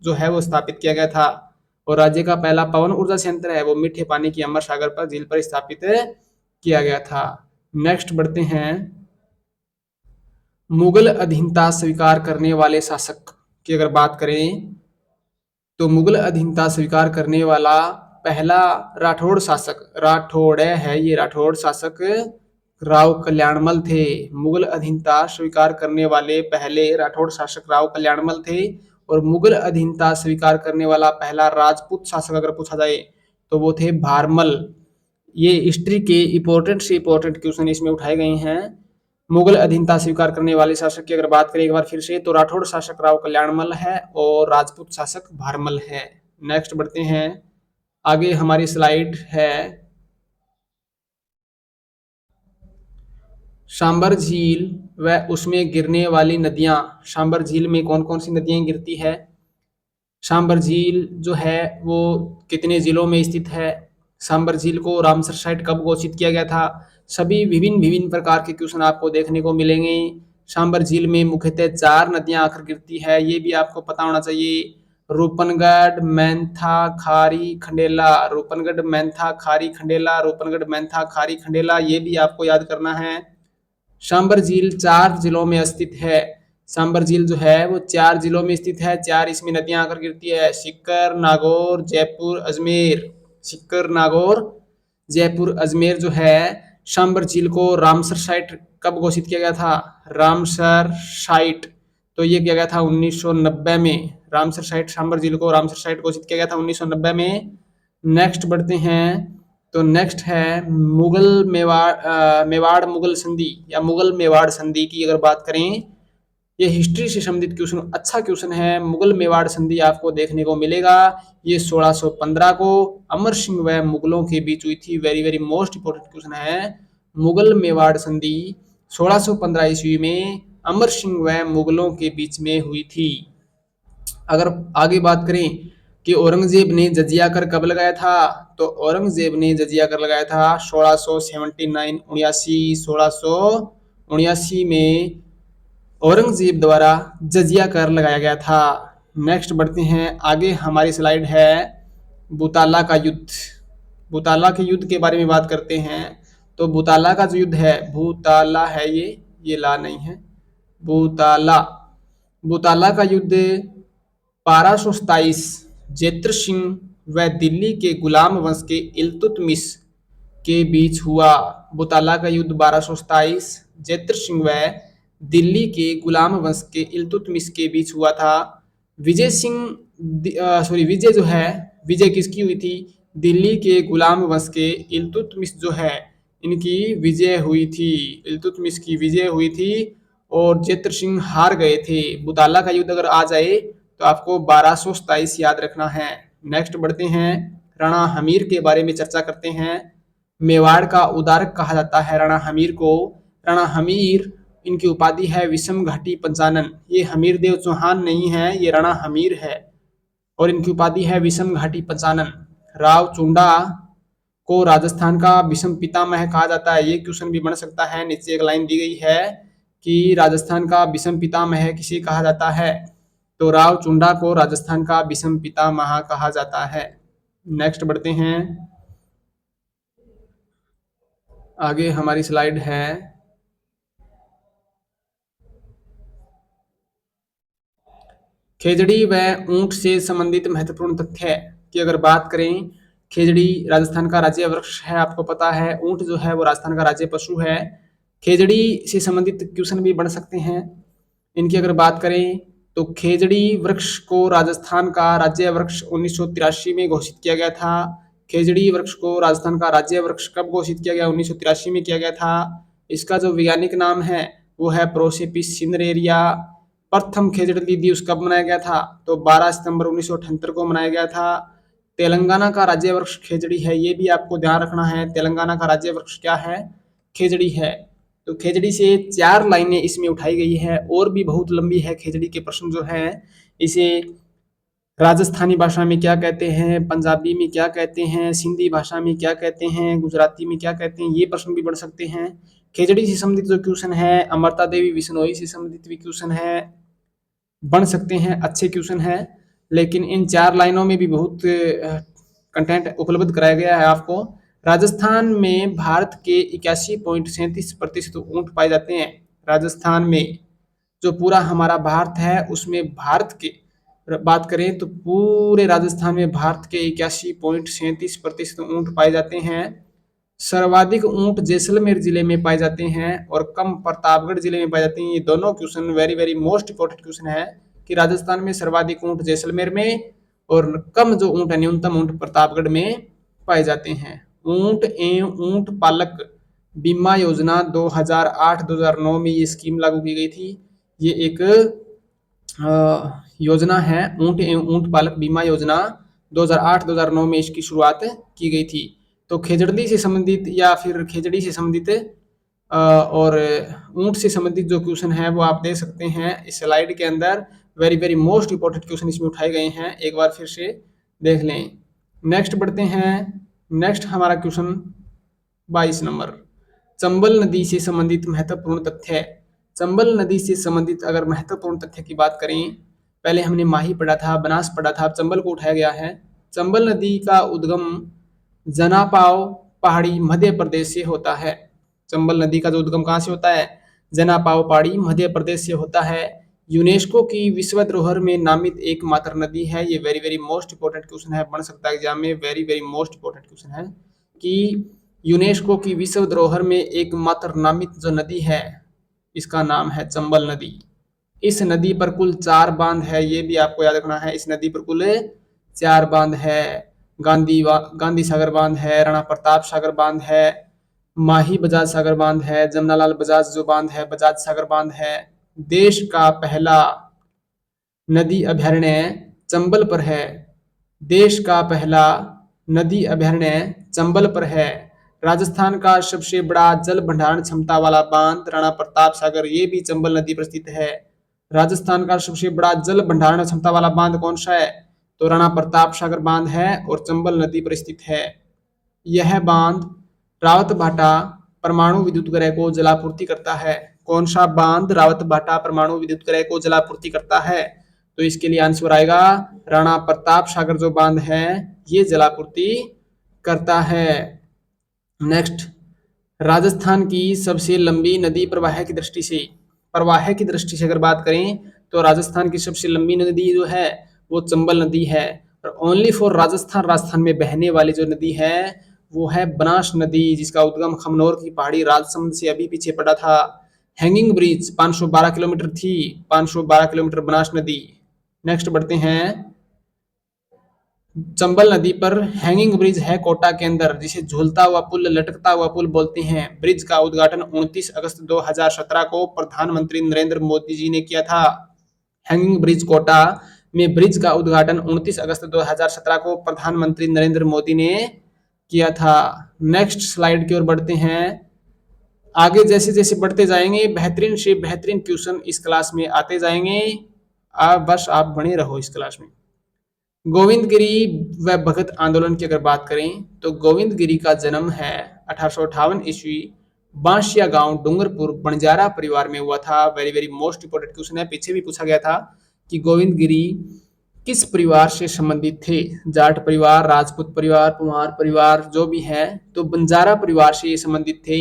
जो है वो स्थापित किया गया था। और राज्य का पहला पवन ऊर्जा संयंत्र है वो मीठे पानी की अमर सागर पर झील पर स्थापित किया गया था। नेक्स्ट बढ़ते हैं। मुगल अधीनता स्वीकार करने वाले शासक की अगर बात करें तो मुगल अधीनता स्वीकार करने वाला पहला राठौड़ शासक, राठौड़ है ये, राठौड़ शासक राव कल्याणमल थे। मुगल अधीनता स्वीकार करने वाले पहले राठौड़ शासक राव कल्याणमल थे। और मुगल अधीनता स्वीकार करने वाला पहला राजपूत शासक अगर पूछा जाए तो वो थे भारमल। ये हिस्ट्री के इंपॉर्टेंट से इंपॉर्टेंट क्वेश्चन इसमें उठाए गए हैं। मुगल अधीनता स्वीकार करने वाले शासक की अगर बात करें एक बार फिर से, तो राठौड़ शासक राव कल्याणमल है और राजपूत शासक भारमल है। नेक्स्ट बढ़ते हैं। आगे हमारी स्लाइड है सांबर झील व उसमें गिरने वाली नदियां। सांबर झील में कौन कौन सी नदियां गिरती है, सांबर झील जो है वो कितने जिलों में स्थित है, सांबर झील को रामसर साइट कब घोषित किया गया था। सभी विभिन्न विभिन्न प्रकार के क्वेश्चन आपको देखने को मिलेंगे। सांबर झील में मुख्यतः 4 नदियां आकर गिरती है, ये भी आपको पता होना चाहिए। रूपनगढ़, मैंथा, खारी, खंडेला। रूपनगढ़, मैंथा, खारी, खंडेला। रूपनगढ़, मैंथा, खारी, खंडेला, ये भी आपको याद करना है। सांबर झील 4 जिलों में स्थित है। सांबर झील जो है वो 4 जिलों में स्थित है। 4 इसमें नदियां आकर गिरती है, सीकर, नागौर, जयपुर, अजमेर। सीकर, नागौर, जयपुर, अजमेर जो है। सांबर झील को रामसर साइट कब घोषित किया गया था, रामसर साइट तो ये किया गया था 1990 में। रामसर साइट, सांबर झील को रामसर साइट घोषित किया गया था 1990 में। नेक्स्ट बढ़ते हैं, तो नेक्स्ट है मुगल मेवाड़ मुगल संधि या मुगल मेवाड़ संधि की अगर बात करें, ये हिस्ट्री से संबंधित क्वेश्चन, अच्छा क्वेश्चन है। मुगल मेवाड़ संधि आपको देखने को मिलेगा, ये 1615 को अमर सिंह व मुगलों के बीच हुई थी। Very very most important question है। मुगल मेवाड़ संधि 1615 ईस्वी में अमर सिंह व मुगलों के बीच में हुई थी। अगर आगे बात करें कि औरंगजेब ने जजिया कर कब लगाया था, तो औरंगजेब ने जजिया कर लगाया था 1679 में औरंगजेब द्वारा जजिया कर लगाया गया था। नेक्स्ट बढ़ते हैं आगे, हमारी स्लाइड है बुताला का युद्ध। बुताला के युद्ध के बारे में बात करते हैं। तो बुताला का जो युद्ध है, भूताला है ये ला नहीं है, बुताला। बुताला का युद्ध 1227 जेत्र सिंह व दिल्ली के गुलाम वंश के इल्तुतमिश के बीच हुआ। बुताला का युद्ध 1227 जेत्र सिंह व दिल्ली के गुलाम वंश के इल्तुतमिश के बीच हुआ था। विजय सिंह विजय जो है, विजय किसकी हुई थी? दिल्ली के गुलाम वंश के इल्तुतमिश जो है, इनकी विजय हुई थी, इल्तुतमिश की विजय हुई थी और जेत्र सिंह हार गए थे। बुताला का युद्ध अगर आ जाए तो आपको 1227 याद रखना है। नेक्स्ट बढ़ते हैं, राणा हमीर के बारे में चर्चा करते हैं। मेवाड़ का उदारक कहा जाता है राणा हमीर को। राणा हमीर, इनकी उपाधि है विषम घाटी पंचानन। ये हमीर देव चौहान नहीं है, ये राणा हमीर है और इनकी उपाधि है विषम घाटी पंचानन। राव चुंडा को राजस्थान का विषम पितामह कहा जाता है। ये क्वेश्चन भी बन सकता है। नीचे एक लाइन दी गई है कि राजस्थान का विषम पितामह किसे कहा जाता है, तो राव चुंडा को राजस्थान का विषम पितामह कहा जाता है। नेक्स्ट बढ़ते हैं आगे, हमारी स्लाइड है खेजड़ी व ऊंट से संबंधित महत्वपूर्ण तथ्य की अगर बात करें। खेजड़ी राजस्थान का राज्य वृक्ष है, आपको पता है। ऊंट जो है वो राजस्थान का राज्य पशु है। खेजड़ी से संबंधित क्वेश्चन भी बन सकते हैं। इनकी अगर बात करें तो खेजड़ी वृक्ष को राजस्थान का राज्य वृक्ष 1983 में घोषित किया गया था। खेजड़ी वृक्ष को राजस्थान का राज्य वृक्ष कब घोषित किया गया? 1983 में किया गया था। इसका जो वैज्ञानिक नाम है वो है प्रोसेपिस सिंदरेरिया। प्रथम खेजड़ी दिवस कब मनाया गया था? तो 12 सितंबर 1978 को मनाया गया था। तेलंगाना का राज्य वृक्ष खेजड़ी है, ये भी आपको ध्यान रखना है। तेलंगाना का राज्य वृक्ष क्या है? खेजड़ी है। तो खेजड़ी से 4 लाइनें इसमें उठाई गई है और भी बहुत लंबी है खेजड़ी के प्रश्न जो है। इसे राजस्थानी भाषा में क्या कहते हैं, पंजाबी में क्या कहते हैं, सिंधी भाषा में क्या कहते हैं, गुजराती में क्या कहते हैं, ये प्रश्न भी बन सकते हैं। खेजड़ी से संबंधित जो क्वेश्चन है, अमृता देवी बिश्नोई से संबंधित भी क्वेश्चन है, बन सकते हैं, अच्छे क्वेश्चन है। लेकिन इन 4 लाइनों में भी बहुत कंटेंट उपलब्ध कराया गया है आपको। राजस्थान में भारत के 81.37% ऊंट पाए जाते हैं। राजस्थान में जो पूरा हमारा भारत है उसमें भारत के बात करें तो पूरे राजस्थान में भारत के 81.37% ऊंट पाए जाते हैं। सर्वाधिक ऊंट जैसलमेर जिले में पाए जाते हैं और कम प्रतापगढ़ जिले में पाए जाते हैं। ये दोनों question very very most important question है कि राजस्थान में सर्वाधिक ऊंट जैसलमेर में और कम जो ऊंट है, न्यूनतम ऊंट प्रतापगढ़ में पाए जाते हैं। ऊंट एवं ऊंट पालक बीमा योजना 2008-2009 में ये स्कीम लागू की गई थी। ये एक योजना है, ऊंट एवं ऊंट पालक बीमा योजना 2008-2009 में इसकी शुरुआत की गई थी। तो खेजड़ी से संबंधित या फिर खेजड़ी से संबंधित और ऊंट से संबंधित जो क्वेश्चन है वो आप देख सकते हैं इस स्लाइड के अंदर। Very very most important question इसमें उठाए गए हैं, एक बार फिर से देख लें। नेक्स्ट बढ़ते हैं। नेक्स्ट हमारा क्वेश्चन 22 नंबर, चंबल नदी से संबंधित महत्वपूर्ण तथ्य। चंबल नदी से संबंधित अगर महत्वपूर्ण तथ्य की बात करें, पहले हमने माही पढ़ा था, बनास पढ़ा था, अब चंबल को उठाया गया है। चंबल नदी का उद्गम जनापाव पहाड़ी मध्य प्रदेश से होता है। चंबल नदी का जो उद्गम कहाँ से होता है? जनापाव पहाड़ी मध्य प्रदेश से होता है। यूनेस्को की विश्व धरोहर में नामित एकमात्र नदी है। ये very very most important question है, बन सकता है एग्जाम में। Very very most important question है कि यूनेस्को की विश्व धरोहर में एकमात्र नामित जो नदी है इसका नाम है चंबल नदी। इस नदी पर कुल 4 बांध है, ये भी आपको याद रखना है। इस नदी पर कुल 4 बांध है। गांधी सागर बांध है, राणा प्रताप सागर बांध है, माही बजाज सागर बांध है, जमनालाल बजाज जो बांध है बजाज सागर बांध है। देश का पहला नदी अभयारण्य चंबल पर है। देश का पहला नदी अभयारण्य चंबल पर है। राजस्थान का सबसे बड़ा जल भंडारण क्षमता वाला बांध राणा प्रताप सागर, ये भी चंबल नदी पर स्थित है। राजस्थान का सबसे बड़ा जल भंडारण क्षमता वाला बांध कौन सा है? तो राणा प्रताप सागर बांध है और चंबल नदी पर स्थित है। यह बांध रावत भाटा परमाणु विद्युत गृह को जलापूर्ति करता है। कौन सा बांध रावत भाटा परमाणु विद्युत गृह को जलापूर्ति करता है? तो इसके लिए आंसर आएगा राणा प्रताप सागर जो बांध है ये जलापूर्ति करता है। नेक्स्ट, राजस्थान की सबसे लंबी नदी प्रवाह की दृष्टि से अगर बात करें तो राजस्थान की सबसे लंबी नदी जो है वो चंबल नदी है। और ओनली फॉर राजस्थान में बहने वाली जो नदी है वो है बनास नदी, जिसका उद्गम खमनोर की पहाड़ी राजसमंद से अभी पीछे पड़ा था। हैंगिंग ब्रिज 512 किलोमीटर थी, 512 किलोमीटर बनास नदी। नेक्स्ट बढ़ते हैं, चंबल नदी पर हैंगिंग ब्रिज है कोटा के अंदर, जिसे झूलता हुआ पुल, लटकता हुआ पुल बोलते हैं। ब्रिज का उद्घाटन 29 अगस्त 2017 को प्रधानमंत्री नरेंद्र मोदी जी ने किया था। हैंगिंग ब्रिज कोटा में ब्रिज का उद्घाटन 29 अगस्त 2017 को प्रधानमंत्री नरेंद्र मोदी ने किया था। नेक्स्ट स्लाइड की ओर बढ़ते हैं। आगे जैसे जैसे बढ़ते जाएंगे बेहतरीन से बेहतरीन क्वेश्चन इस क्लास में आते जाएंगे। बस आप बने रहो इस क्लास में। गोविंदगिरी व भगत आंदोलन की अगर बात करें तो गोविंदगिरी का जन्म है 1858 ईस्वी बांसिया गांव डूंगरपुर बंजारा परिवार में हुआ था। Very very most important question है, पीछे भी पूछा गया था कि गोविंदगिरी किस परिवार से संबंधित थे। जाट परिवार, राजपूत परिवार, कुमार परिवार जो भी है, तो बंजारा परिवार से ये संबंधित थे।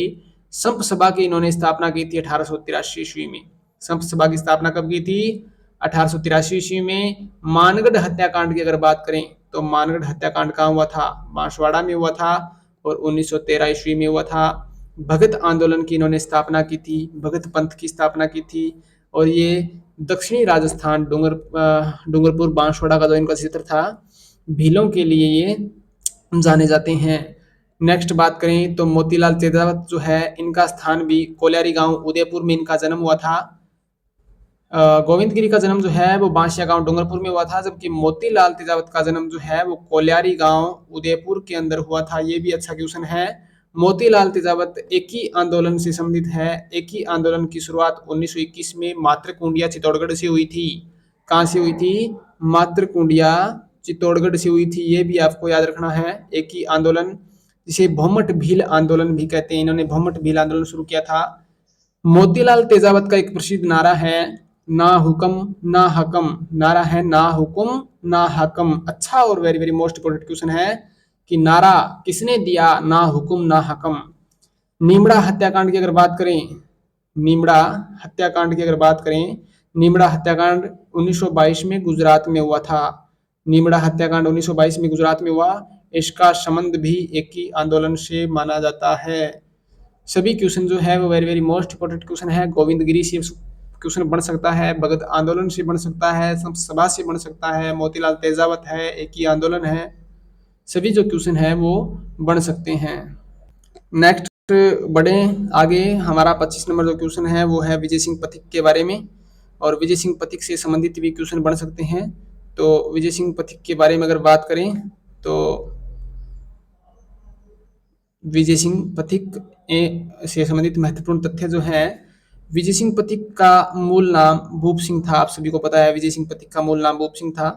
संप सभा की इन्होंने स्थापना की थी 1883 ईस्वी में। संप सभा की स्थापना कब की थी? 1883 ईस्वी में। मानगढ़ हत्याकांड की अगर बात करें तो मानगढ़ हत्याकांड कहाँ हुआ था? बांसवाड़ा में हुआ था और 1913 ईस्वी में हुआ था। भगत आंदोलन की इन्होंने स्थापना की थी, भगत पंथ की स्थापना की थी। और ये दक्षिणी राजस्थान डूंगरपुर बांसवाड़ा का जो इनका क्षेत्र था, भीलों के लिए ये जाने जाते हैं। नेक्स्ट बात करें तो मोतीलाल तेजावत जो है इनका स्थान भी कोल्यारी गांव उदयपुर में इनका जन्म हुआ था। गोविंदगिरी का जन्म जो है वो बांसिया गांव डूंगरपुर में हुआ था, जबकि मोतीलाल तेजावत का जन्म जो है वो कोल्यारी गांव उदयपुर के अंदर हुआ था। ये भी अच्छा क्वेश्चन है। मोतीलाल तेजावत एक ही आंदोलन से संबंधित है। एक ही आंदोलन की शुरुआत 1921 में मातृकुंडिया चित्तौड़गढ़ से हुई थी। कहाँ से हुई थी? मातृकुंडिया चित्तौड़गढ़ से हुई थी। ये भी आपको याद रखना है। एक ही आंदोलन, जिसे भौमट भील आंदोलन भी कहते हैं, इन्होंने भौमट भील आंदोलन शुरू किया था। मोतीलाल तेजावत का एक प्रसिद्ध नारा है ना हुक्म ना हकम। नारा है ना हुक्म ना हकम। अच्छा और very very most important question है कि नारा किसने दिया ना हुक्म ना हकम। नीमड़ा हत्याकांड की अगर बात करें, नीमड़ा हत्याकांड की अगर बात करें, नीमड़ा हत्याकांड 1922 में गुजरात में हुआ था। नीमड़ा हत्याकांड 1922 में गुजरात में हुआ। इसका संबंध भी एक ही आंदोलन से माना जाता है। सभी क्वेश्चन जो है वो very very most important question है। गोविंदगिरी से क्वेश्चन बन सकता है, भगत आंदोलन से बन सकता है, संप सभा से बन सकता है, मोतीलाल तेजावत है, एक ही आंदोलन है। सभी जो क्वेश्चन है वो बन सकते हैं। नेक्स्ट बढ़े आगे, हमारा 25 नंबर जो क्वेश्चन है वो है विजय सिंह पथिक के बारे में। और विजय सिंह पथिक से संबंधित भी क्वेश्चन बन सकते हैं। तो विजय सिंह पथिक के बारे में अगर बात करें तो विजय सिंह पथिक से संबंधित महत्वपूर्ण तथ्य जो है, विजय सिंह पथिक का मूल नाम भूप सिंह था। आप सभी को पता है विजय सिंह पथिक का मूल नाम भूप सिंह था।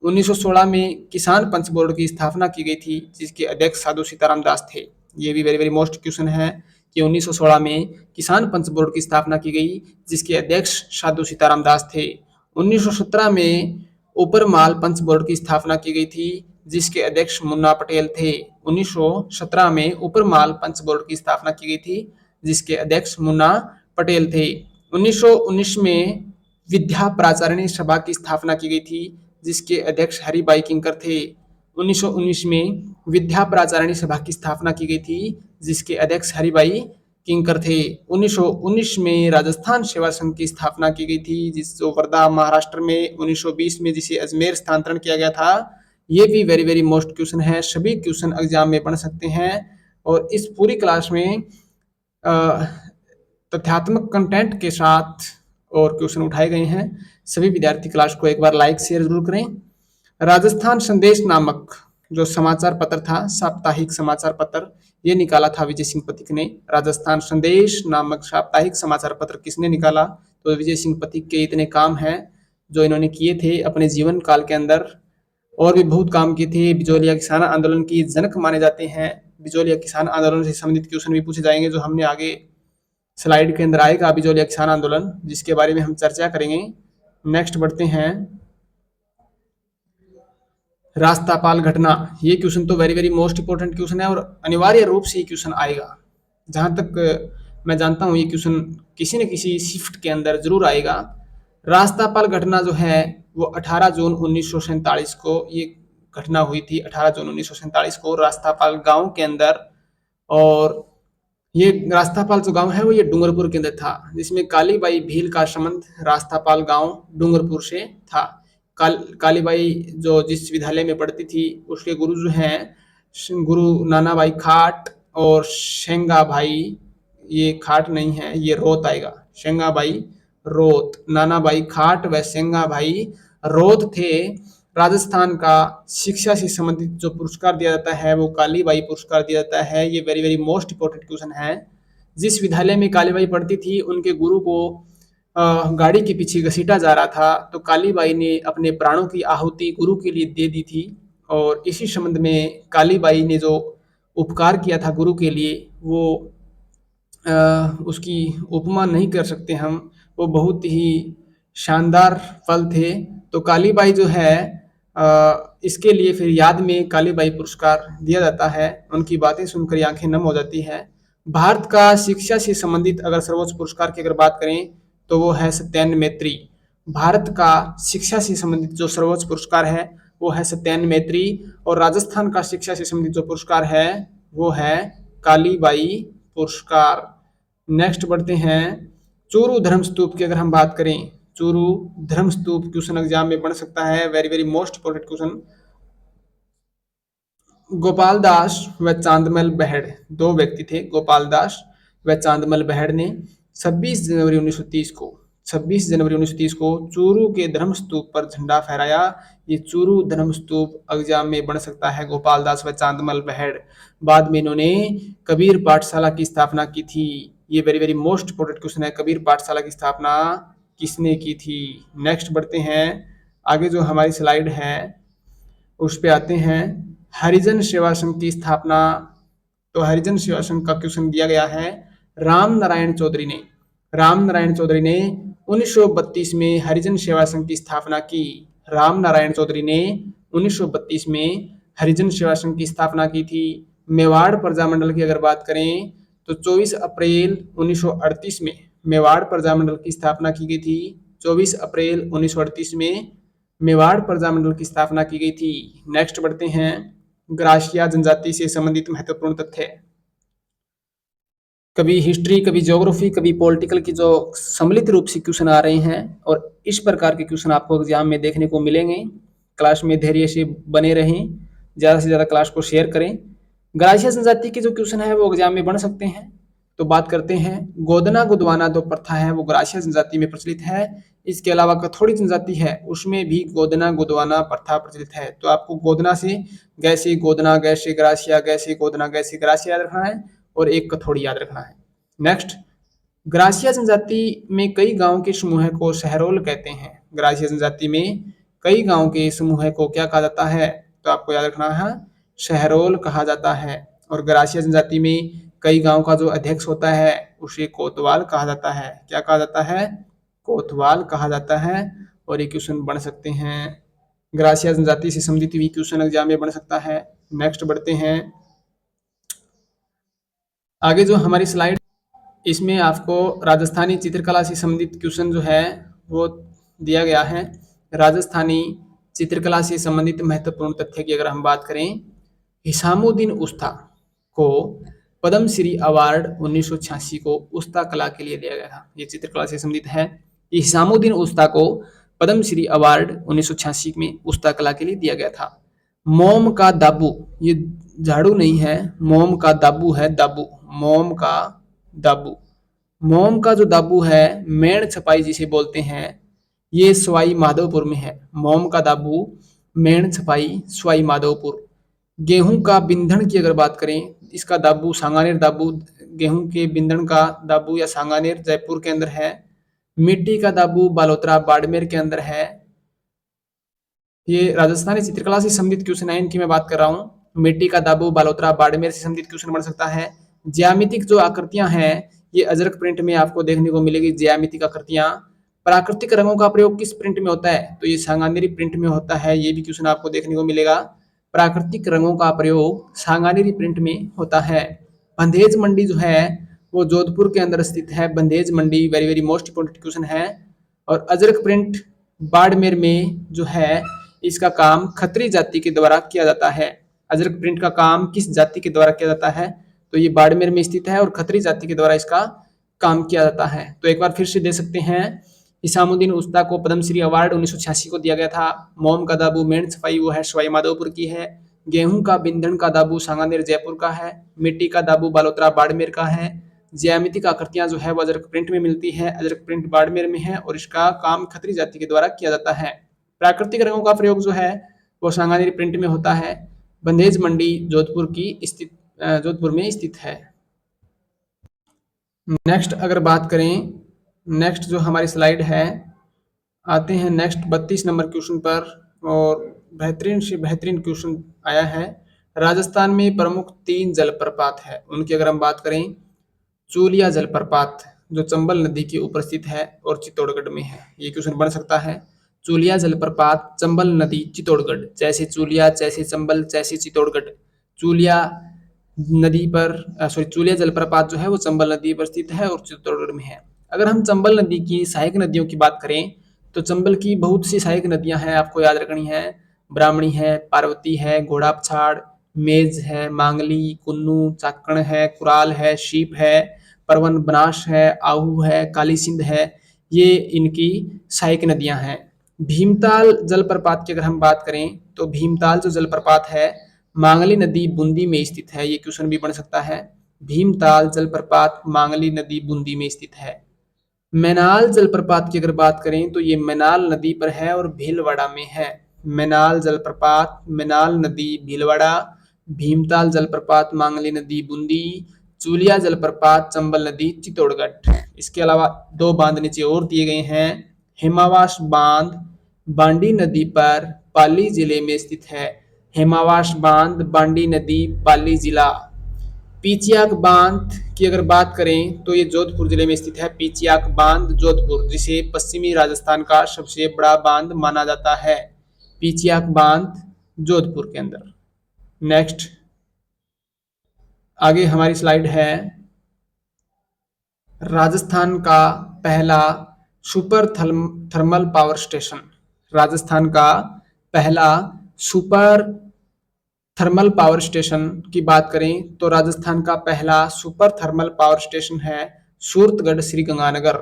1916 में किसान पंच बोर्ड की स्थापना की गई थी, जिसके अध्यक्ष साधु सीताराम दास थे। ये भी वेरी वेरी मोस्ट क्वेश्चन है कि 1916 में किसान पंच बोर्ड की स्थापना की गई, जिसके अध्यक्ष साधु सीताराम दास थे। 1917 में ऊपरमाल पंच बोर्ड की स्थापना की गई थी, जिसके अध्यक्ष मुन्ना पटेल थे। 1917 में ऊपरमाल पंच बोर्ड की स्थापना की गई थी, जिसके अध्यक्ष मुन्ना पटेल थे। 1919 में विद्या प्राचारिणी सभा की स्थापना की गई थी, जिसके अध्यक्ष हरिभाई किंकर थे। 1919 में विद्या प्राचारिणी सभा की स्थापना की गई थी, जिसके अध्यक्ष हरिभाई किंकर थे। 1919 में राजस्थान सेवा संघ की स्थापना की गई थी, जिस जो वर्धा महाराष्ट्र में 1920 में जिसे अजमेर स्थानांतरण किया गया था। ये भी वेरी वेरी मोस्ट क्वेश्चन है, सभी क्वेश्चन एग्जाम में बन सकते हैं। और इस पूरी क्लास में तथ्यात्मक कंटेंट के साथ और क्वेश्चन उठाए गए हैं। सभी विद्यार्थी क्लास को एक बार लाइक शेयर जरूर करें। राजस्थान संदेश नामक जो समाचार पत्र था, साप्ताहिक समाचार पत्र, ये निकाला था विजय सिंह पथिक ने। राजस्थान संदेश नामक साप्ताहिक समाचार पत्र किसने निकाला? तो विजय सिंह पथिक के इतने काम हैं जो इन्होंने किए थे अपने जीवन काल के अंदर। और भी बहुत काम किए थे। बिजोलिया किसान आंदोलन की जनक माने जाते हैं। बिजोलिया किसान आंदोलन से संबंधित क्वेश्चन भी पूछे जाएंगे, जो हमने आगे स्लाइड के अंदर आएगा। बिजोलिया किसान आंदोलन, जिसके बारे में हम चर्चा करेंगे। नेक्स्ट बढ़ते हैं। रास्तापाल घटना, ये क्वेश्चन तो very very most important question है और अनिवार्य रूप से ये क्वेश्चन आएगा। जहां तक मैं जानता हूं ये क्वेश्चन किसी न किसी शिफ्ट के अंदर जरूर आएगा। रास्तापाल घटना जो है वो 18 जून 1947 को ये घटना हुई थी। 18 जून 1947 को रास्तापाल गांव के अंदर। और ये रास्तापाल जो गांव है वो ये डूंगरपुर के अंदर था, जिसमें कालीबाई भील का संबंध रास्तापाल गांव डूंगरपुर से था। कालीबाई जो जिस विद्यालय में पढ़ती थी उसके गुरु जो हैं गुरु नानाबाई खाट और शेंगा भाई, ये खाट नहीं है, ये रोत आएगा। शेंगा भाई रोत, नानाबाई खाट व शेंगा भाई रोत थे। राजस्थान का शिक्षा से संबंधित जो पुरस्कार दिया जाता है वो कालीबाई पुरस्कार दिया जाता है। ये very very most important question है। जिस विद्यालय में कालीबाई पढ़ती थी उनके गुरु को गाड़ी के पीछे घसीटा जा रहा था, तो कालीबाई ने अपने प्राणों की आहुति गुरु के लिए दे दी थी। और इसी संबंध में कालीबाई ने जो उपकार किया था गुरु के लिए, वो उसकी उपमा नहीं कर सकते हम। वो बहुत ही शानदार पल थे। तो कालीबाई जो है इसके लिए फिर याद में कालीबाई पुरस्कार दिया जाता है। उनकी बातें सुनकर आंखें नम हो जाती है। भारत का शिक्षा से संबंधित अगर सर्वोच्च पुरस्कार की अगर बात करें तो वो है सत्यान मैत्री। भारत का शिक्षा से संबंधित जो सर्वोच्च पुरस्कार है वो है सत्यान मैत्री। और राजस्थान का शिक्षा से संबंधित जो पुरस्कार है वो है कालीबाई पुरस्कार। नेक्स्ट बढ़ते हैं। चूरू धर्म स्तूप की अगर हम बात करें, चूरू धर्म स्तूप क्वेश्चन एग्जाम में बन सकता है, very very most important question. Gopal Das व चांदमल बहड़ दो व्यक्ति थे। गोपाल दास व चांदमल बहड़ ने 26 जनवरी 1930 को 26 जनवरी 1930 को चूरू के धर्म स्तूप पर झंडा फहराया। ये चूरू धर्म स्तूप एग्जाम में बन सकता है। गोपाल दास व चांदमल बहड़। बाद में इन्होंने कबीर पाठशाला की स्थापना की थी। ये very very most important question है, कबीर पाठशाला की स्थापना किसने की थी। नेक्स्ट बढ़ते हैं। आगे जो हमारी स्लाइड है उस पे आते हैं। हरिजन सेवा संघ की स्थापना, तो हरिजन सेवा संघ का क्वेश्चन दिया गया है। राम नारायण चौधरी ने 1932 में हरिजन सेवा संघ की स्थापना की। राम नारायण चौधरी ने 1932 में हरिजन सेवा संघ की स्थापना की थी। मेवाड़ प्रजामंडल की अगर बात करें तो 24 अप्रैल 1938 में मेवाड़ प्रजामंडल की स्थापना की गई थी। 24 अप्रैल 1938 में मेवाड़ प्रजामंडल की स्थापना की गई थी। नेक्स्ट बढ़ते हैं। ग्रासिया जनजाति से संबंधित महत्वपूर्ण तथ्य, कभी हिस्ट्री, कभी ज्योग्राफी, कभी पॉलिटिकल की जो सम्मिलित रूप से क्वेश्चन आ रहे हैं, और इस प्रकार के क्वेश्चन आपको एग्जाम में देखने को मिलेंगे। क्लास में धैर्य से बने रहें, ज़्यादा से ज़्यादा क्लास को शेयर करें। ग्रासिया जनजाति के जो क्वेश्चन है वो एग्जाम में बन सकते हैं। तो बात करते हैं। गोदना गोदवाना जो प्रथा है वो ग्रासिया जनजाति में प्रचलित है। इसके अलावा कथोड़ी जनजाति है उसमें भी गोदना गोदवाना प्रथा प्रचलित है। तो आपको गोदना से गैसे गोदना गैसे ग्रासिया, गैसे गोदना गैसे ग्रासिया याद रखना है, और एक कथोड़ी याद रखना है। नेक्स्ट, ग्रासिया जनजाति में कई गांव के समूह को शहरोल कहते हैं। ग्रासिया जनजाति में कई गांव के समूह को क्या कहा जाता है? तो आपको याद रखना है, शहरोल कहा जाता है। और ग्रासिया जनजाति में कई गांव का जो अध्यक्ष होता है उसे कोतवाल कहा जाता है। क्या कहा जाता है? कोतवाल कहा जाता है। और ये क्वेश्चन बन सकते हैं। ग्रासिया जनजाति से संबंधित भी क्वेश्चन एग्जाम में बन सकता है। नेक्स्ट बढ़ते हैं। आगे जो हमारी स्लाइड, इसमें आपको राजस्थानी चित्रकला से संबंधित क्वेश्चन जो है वो दिया गया है। राजस्थानी चित्रकला से संबंधित महत्वपूर्ण तथ्य की अगर हम बात करें, हिसामुद्दीन उस्ता को पद्मश्री अवार्ड 1986 को उस्ता कला के लिए दिया गया था। ये चित्रकला से संबंधित है कि हिसामुद्दीन उस्ता को पद्मश्री अवार्ड 1986 में उस्ता कला के लिए दिया गया था। मोम का दाबू, ये झाड़ू नहीं है, मोम का दाबू है, दाबू, मोम का दाबू। मोम का जो दाबू है, मेण छपाई जिसे बोलते हैं, ये सवाई माधोपुर में है। मोम का दाबू, मेण छपाई, सवाई माधोपुर। गेहूं का बिंधन की अगर बात करें, इसका दाबू सांगानेर दाबू, गेहूं के बिंधन का दाबू या सांगानेर जयपुर के अंदर है। मिट्टी का दाबू बालोतरा बाड़मेर के अंदर है। ये राजस्थानी चित्रकला से संबंधित क्वेश्चन है, इनकी मैं बात कर रहा हूँ। मिट्टी का दाबू बालोतरा बाड़मेर से संबंधित क्वेश्चन बन सकता है। ज्यामितिक जो आकृतियां हैं, ये अजरक प्रिंट में आपको देखने को मिलेगी। ज्यामितिक आकृतियां, प्राकृतिक रंगों का प्रयोग किस प्रिंट में होता है, तो ये सांगानेरी प्रिंट में होता है। ये भी क्वेश्चन आपको देखने को मिलेगा। प्राकृतिक रंगों का प्रयोग सांगानेरी प्रिंट में होता है। बंधेज मंडी जो है वो जोधपुर के अंदर स्थित है। बंधेज मंडी very very most important question है। और अजरक प्रिंट बाड़मेर में जो है, इसका काम खत्री जाति के द्वारा किया जाता है। अजरक प्रिंट का काम किस जाति के द्वारा किया जाता है, तो ये बाड़मेर में स्थित है और खत्री जाति के द्वारा इसका काम किया जाता है। तो एक बार फिर से दे सकते हैं, हिसामुद्दीन उस्ता को पद्मश्री अवार्ड 1986 को दिया गया था। मोम का दाबू मेण छपाई वो है सवाई माधोपुर की है। गेहूं का बिंधन का दाबू सांगानेर जयपुर का है। मिट्टी का दाबू बालोतरा बाड़मेर का है। ज्यामितिक आकृतियां जो है वो अजरक प्रिंट में मिलती है। अजरक प्रिंट बाड़मेर में है और इसका काम खत्री जाति के द्वारा किया जाता है। प्राकृतिक रंगों का प्रयोग जो है वो सांगानेरी प्रिंट में होता है। बंधेज मंडी जोधपुर में स्थित है। नेक्स्ट अगर बात करें, नेक्स्ट जो हमारी स्लाइड है, आते हैं नेक्स्ट 32 नंबर क्वेश्चन पर। और बेहतरीन से बेहतरीन क्वेश्चन आया है। राजस्थान में प्रमुख 3 जलप्रपात है, उनकी अगर हम बात करें, चूलिया जलप्रपात जो चंबल नदी के ऊपर स्थित है और चित्तौड़गढ़ में है। ये क्वेश्चन बन सकता है। चूलिया जलप्रपात, चंबल नदी, चित्तौड़गढ़। जैसे चूलिया, जैसे चंबल, जैसे चित्तौड़गढ़। चूलिया नदी पर चूलिया जलप्रपात जो है वो चंबल नदी पर स्थित है और चित्तौड़गढ़ में है। अगर हम चंबल नदी की सहायक नदियों की बात करें, तो चंबल की बहुत सी सहायक नदियां हैं, आपको याद रखनी है। ब्राह्मणी है, पार्वती है, घोड़ापछाड़, मेज है, मांगली, कुन्नू, चाकण है, कुराल है, शीप है, परवन बनास है, आहू है, काली सिंध है। ये इनकी सहायक नदियां हैं। भीमताल जलप्रपात की अगर हम बात करें, तो भीमताल जो जलप्रपात है मांगली नदी बूंदी में स्थित है। ये क्वेश्चन भी बन सकता है। भीमताल जलप्रपात मांगली नदी बूंदी में स्थित है। मैनाल जलप्रपात की अगर बात करें, तो ये मैनाल नदी पर है और भीलवाड़ा में है। मैनाल जलप्रपात, मैनाल नदी, भीलवाड़ा। भीमताल जलप्रपात मांगली नदी बूंदी। चूलिया जलप्रपात चंबल नदी चित्तौड़गढ़। इसके अलावा 2 बांध नीचे और दिए गए हैं। हेमावास बांध बांडी नदी पर पाली जिले में स्थित है। हेमावास बांध बांडी नदी पाली जिला। पीचियाक बांध की अगर बात करें, तो ये जोधपुर जिले में स्थित है। पीचियाक बांध जोधपुर, जिसे पश्चिमी राजस्थान का सबसे बड़ा बांध माना जाता है। पीचियाक बांध जोधपुर के अंदर। नेक्स्ट आगे हमारी स्लाइड है, राजस्थान का पहला super thermal power station. Rajasthan का पहला सुपर थर्मल पावर स्टेशन की बात करें, तो राजस्थान का पहला सुपर थर्मल पावर स्टेशन है सूरतगढ़ श्री गंगानगर।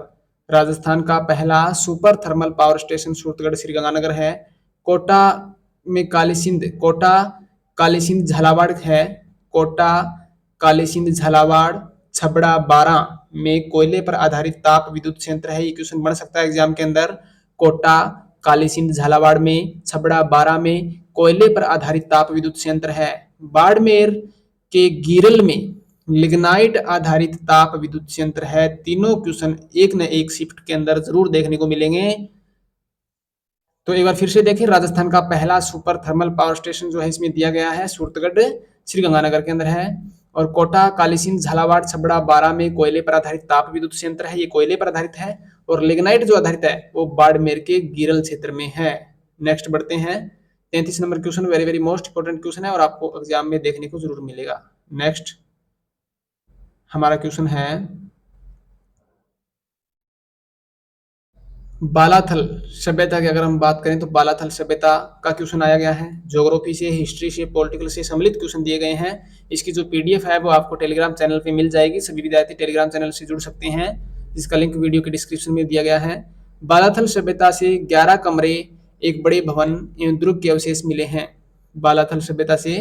राजस्थान का पहला super thermal power station Suratgarh Shri Ganganagar है। कोटा में कालीसिंध, कोटा कालीसिंध झालावाड़ है। कोटा कालीसिंध झालावाड़। छबड़ा 12 में कोयले पर आधारित ताप विद्युत संयंत्र है। ये क्वेश्चन बन सकता है एग्जाम के अंदर। कोटा कालीसिंध झालावाड़ में, छबड़ा 12 में कोयले पर आधारित ताप विद्युत संयंत्र है। बाड़मेर के गिरल में लिग्नाइट आधारित ताप विद्युत संयंत्र है। तीनों क्वेश्चन एक न एक शिफ्ट के अंदर जरूर देखने को मिलेंगे। तो एक बार फिर से देखें, राजस्थान का पहला सुपर थर्मल पावर स्टेशन जो है इसमें दिया गया है सूरतगढ़ श्री गंगानगर के अंदर है। और कोटा कालीसिंध झालावाड़ छबड़ा 12 में कोयले पर आधारित ताप विद्युत संयंत्र है। ये कोयले पर आधारित है। और लिग्नाइट जो आधारित है वो बाड़मेर के गिरल क्षेत्र में है। नेक्स्ट बढ़ते हैं, 33 number question very very most important question है और आपको एग्जाम में देखने को जरूर मिलेगा। नेक्स्ट हमारा क्वेश्चन है, बालाथल सभ्यता की अगर हम बात करें तो बालाथल सभ्यता का क्वेश्चन आया गया है। ज्योग्राफी से, हिस्ट्री से, पॉलिटिकल से सम्मिलित क्वेश्चन दिए गए हैं। इसकी जो पीडीएफ है वो आपको टेलीग्राम चैनल पे मिल जाएगी। सभी विद्यार्थी टेलीग्राम चैनल से जुड़ सकते हैं, जिसका लिंक वीडियो के डिस्क्रिप्शन में दिया गया है। बालाथल सभ्यता से 11 कमरे, एक बड़े भवन एवं दुर्ग के अवशेष मिले हैं। बालाथल सभ्यता से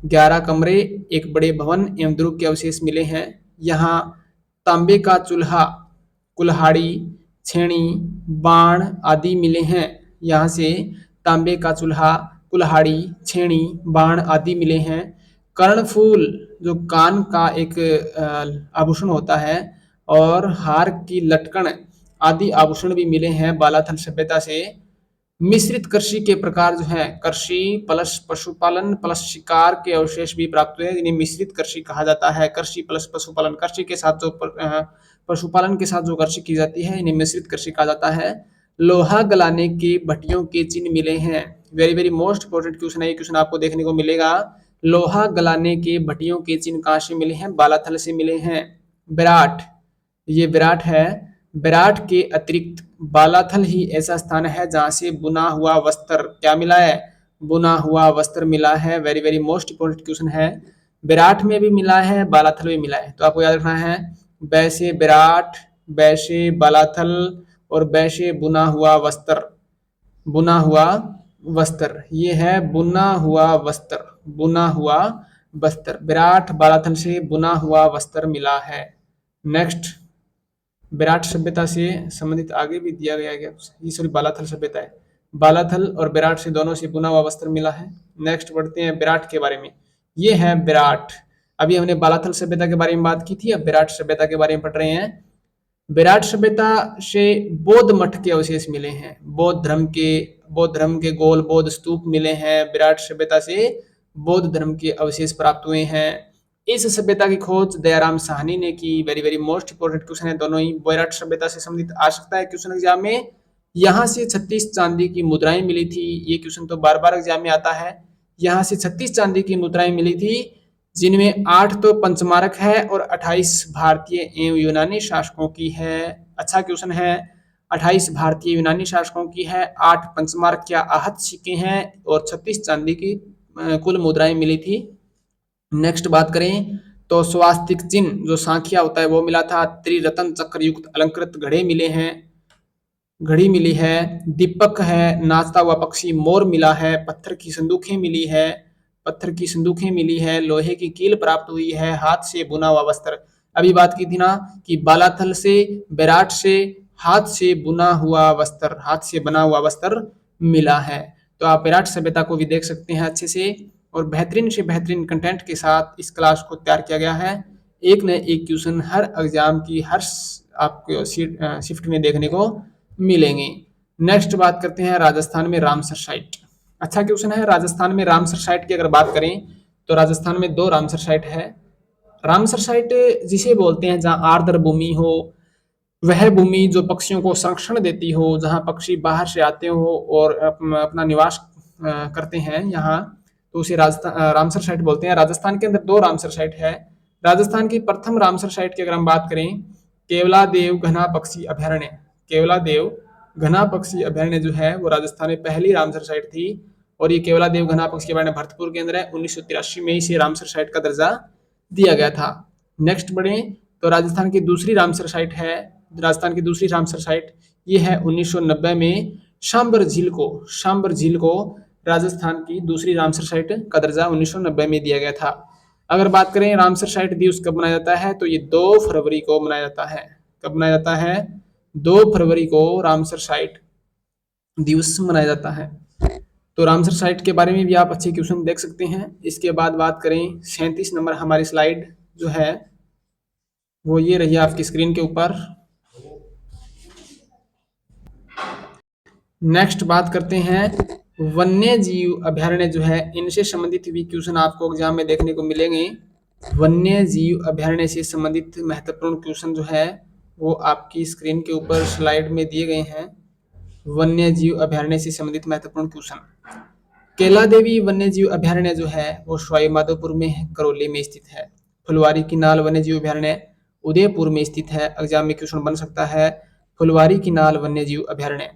11 कमरे, एक बड़े भवन एवं दुर्ग के अवशेष मिले हैं। यहाँ तांबे का चूल्हा, कुल्हाड़ी, छेनी, बाण आदि मिले हैं। यहाँ से तांबे का चूल्हा, कुल्हाड़ी, छेनी, बाण आदि मिले हैं। कर्णफूल जो कान का एक आभूषण होता है, और हार की लटकन आदि आभूषण भी मिले हैं बालाथल सभ्यता से। मिश्रित कृषि के प्रकार जो है, कृषि प्लस पशुपालन प्लस शिकार के अवशेष भी प्राप्त हुए, इन्हें मिश्रित कृषि कहा जाता है। कृषि प्लस पशुपालन, कृषि के साथ जो पशुपालन के साथ जो कृषि की जाती है, इन्हें मिश्रित कृषि कहा जाता है। लोहा गलाने की भट्टियों के चिन्ह मिले हैं। Very very most important question है, ये क्वेश्चन आपको देखने को मिलेगा। लोहा गलाने के भट्टियों के चिन्ह कहाँ से मिले हैं? बालाथल से मिले हैं। विराट, ये विराट है। विराट के अतिरिक्त बालाथल ही ऐसा स्थान है जहां से बुना हुआ वस्त्र क्या मिला है? बुना हुआ वस्त्र मिला है। Very very most important question है। विराट में भी मिला है, बालाथल में मिला है, तो आपको याद रखना है वैसे विराट, वैसे बालाथल और वैसे बुना हुआ वस्त्र। बुना हुआ वस्त्र, ये है बुना हुआ वस्त्र। बुना हुआ वस्त्र, विराट बालाथल से बुना हुआ वस्त्र मिला है। नेक्स्ट, विराट सभ्यता से संबंधित आगे भी दिया गया है, ये सॉरी बालाथल सभ्यता है। बालाथल और विराट से दोनों से बुना हुआ वस्त्र मिला है। नेक्स्ट बढ़ते हैं विराट के बारे में। ये है विराट। अभी हमने बालाथल सभ्यता के बारे में बात की थी, अब विराट सभ्यता के बारे में पढ़ रहे हैं। विराट सभ्यता से बौद्ध मठ के अवशेष मिले हैं। बौद्ध धर्म के गोल बौद्ध स्तूप मिले हैं। विराट सभ्यता से बौद्ध धर्म के अवशेष प्राप्त हुए हैं। इस सभ्यता की खोज दयाराम साहनी ने की। Very very most important question है, दोनों ही विराट सभ्यता से संबंधित आ सकता है क्वेश्चन एग्जाम में। यहाँ से 36 चांदी की मुद्राएं मिली थी। ये क्वेश्चन तो बार बार एग्जाम में आता है। यहाँ से 36 चांदी की मुद्राएं मिली थी, जिनमें 8 तो पंचमारक है और 28 भारतीय एवं यूनानी शासकों की है। अच्छा क्वेश्चन है। 28 भारतीय यूनानी शासकों की है, 8 पंचमार्क या आहत सिक्के हैं और 36 चांदी की कुल मुद्राएं मिली थी। नेक्स्ट बात करें तो स्वास्तिक चिन्ह जो सांखिया होता है वो मिला था। त्रिरत्न चक्र युक्त अलंकृत घड़े मिले हैं, घड़ी मिली है। दीपक है, नाचता हुआ पक्षी मोर मिला है। पत्थर की संदूकें मिली है, पत्थर की संदूकें मिली है। लोहे की कील प्राप्त हुई है। हाथ से बुना हुआ वस्त्र, अभी बात की थी ना कि बालाथल से, विराट से हाथ से बुना हुआ वस्त्र, हाथ से बना हुआ वस्त्र मिला है। तो आप विराट सभ्यता को भी देख सकते हैं अच्छे से, और बेहतरीन से बेहतरीन कंटेंट के साथ इस क्लास को तैयार किया गया है। एक न एक क्वेश्चन हर एग्जाम की हर आपको शिफ्ट में देखने को मिलेंगे। नेक्स्ट बात करते हैं राजस्थान में रामसर साइट। अच्छा क्वेश्चन है। राजस्थान में रामसर साइट की अगर बात करें तो राजस्थान में 2 रामसर साइट है। रामसर साइट जिसे बोलते हैं जहाँ आर्द्र भूमि हो, वह भूमि जो पक्षियों को संरक्षण देती हो, जहाँ पक्षी बाहर से आते हो और अपना निवास करते हैं यहाँ, तो उसे रामसर साइट बोलते हैं। राजस्थान के अंदर 2 रामसर साइट है। राजस्थान की प्रथम रामसर साइट की अगर हम बात करें, केवलादेव घना पक्षी अभयारण्य। केवलादेव घना पक्षी अभयारण्य जो है वो राजस्थान में पहली रामसर साइट थी, और ये केवलादेव घना पक्षी अभयारण्य भरतपुर के अंदर है। 1983 में इसे रामसर साइट का दर्जा दिया गया था। नेक्स्ट बढ़े तो राजस्थान की दूसरी रामसर साइट है। राजस्थान की दूसरी रामसर साइट ये है 1990 में शाम्बर झील को राजस्थान की दूसरी रामसर साइट का दर्जा 1990 में दिया गया था। अगर बात करें रामसर साइट दिवस कब मनाया जाता है, तो ये 2 फरवरी को मनाया जाता है। कब मनाया जाता है? 2 फरवरी को रामसर साइट दिवस मनाया जाता है। तो रामसर साइट के बारे में भी आप अच्छे क्वेश्चन देख सकते हैं। इसके बाद बात करें 37 नंबर हमारी स्लाइड जो है वो ये रही आपकी स्क्रीन के ऊपर। नेक्स्ट बात करते हैं वन्य जीव अभयारण्य जो है, इनसे संबंधित भी क्वेश्चन आपको एग्जाम में देखने को मिलेंगे। वन्य जीव अभयारण्य से संबंधित महत्वपूर्ण क्वेश्चन जो है वो आपकी स्क्रीन के ऊपर स्लाइड में दिए गए हैं। वन्य जीव अभयारण्य से संबंधित महत्वपूर्ण क्वेश्चन। केला देवी वन्य जीव अभयारण्य जो है वो सवाई माधोपुर में है, करौली में स्थित है। फुलवारी की नाल वन्य जीव अभयारण्य उदयपुर में स्थित है। एग्जाम में क्वेश्चन बन सकता है। फुलवारी की नाल वन्य जीव अभयारण्य।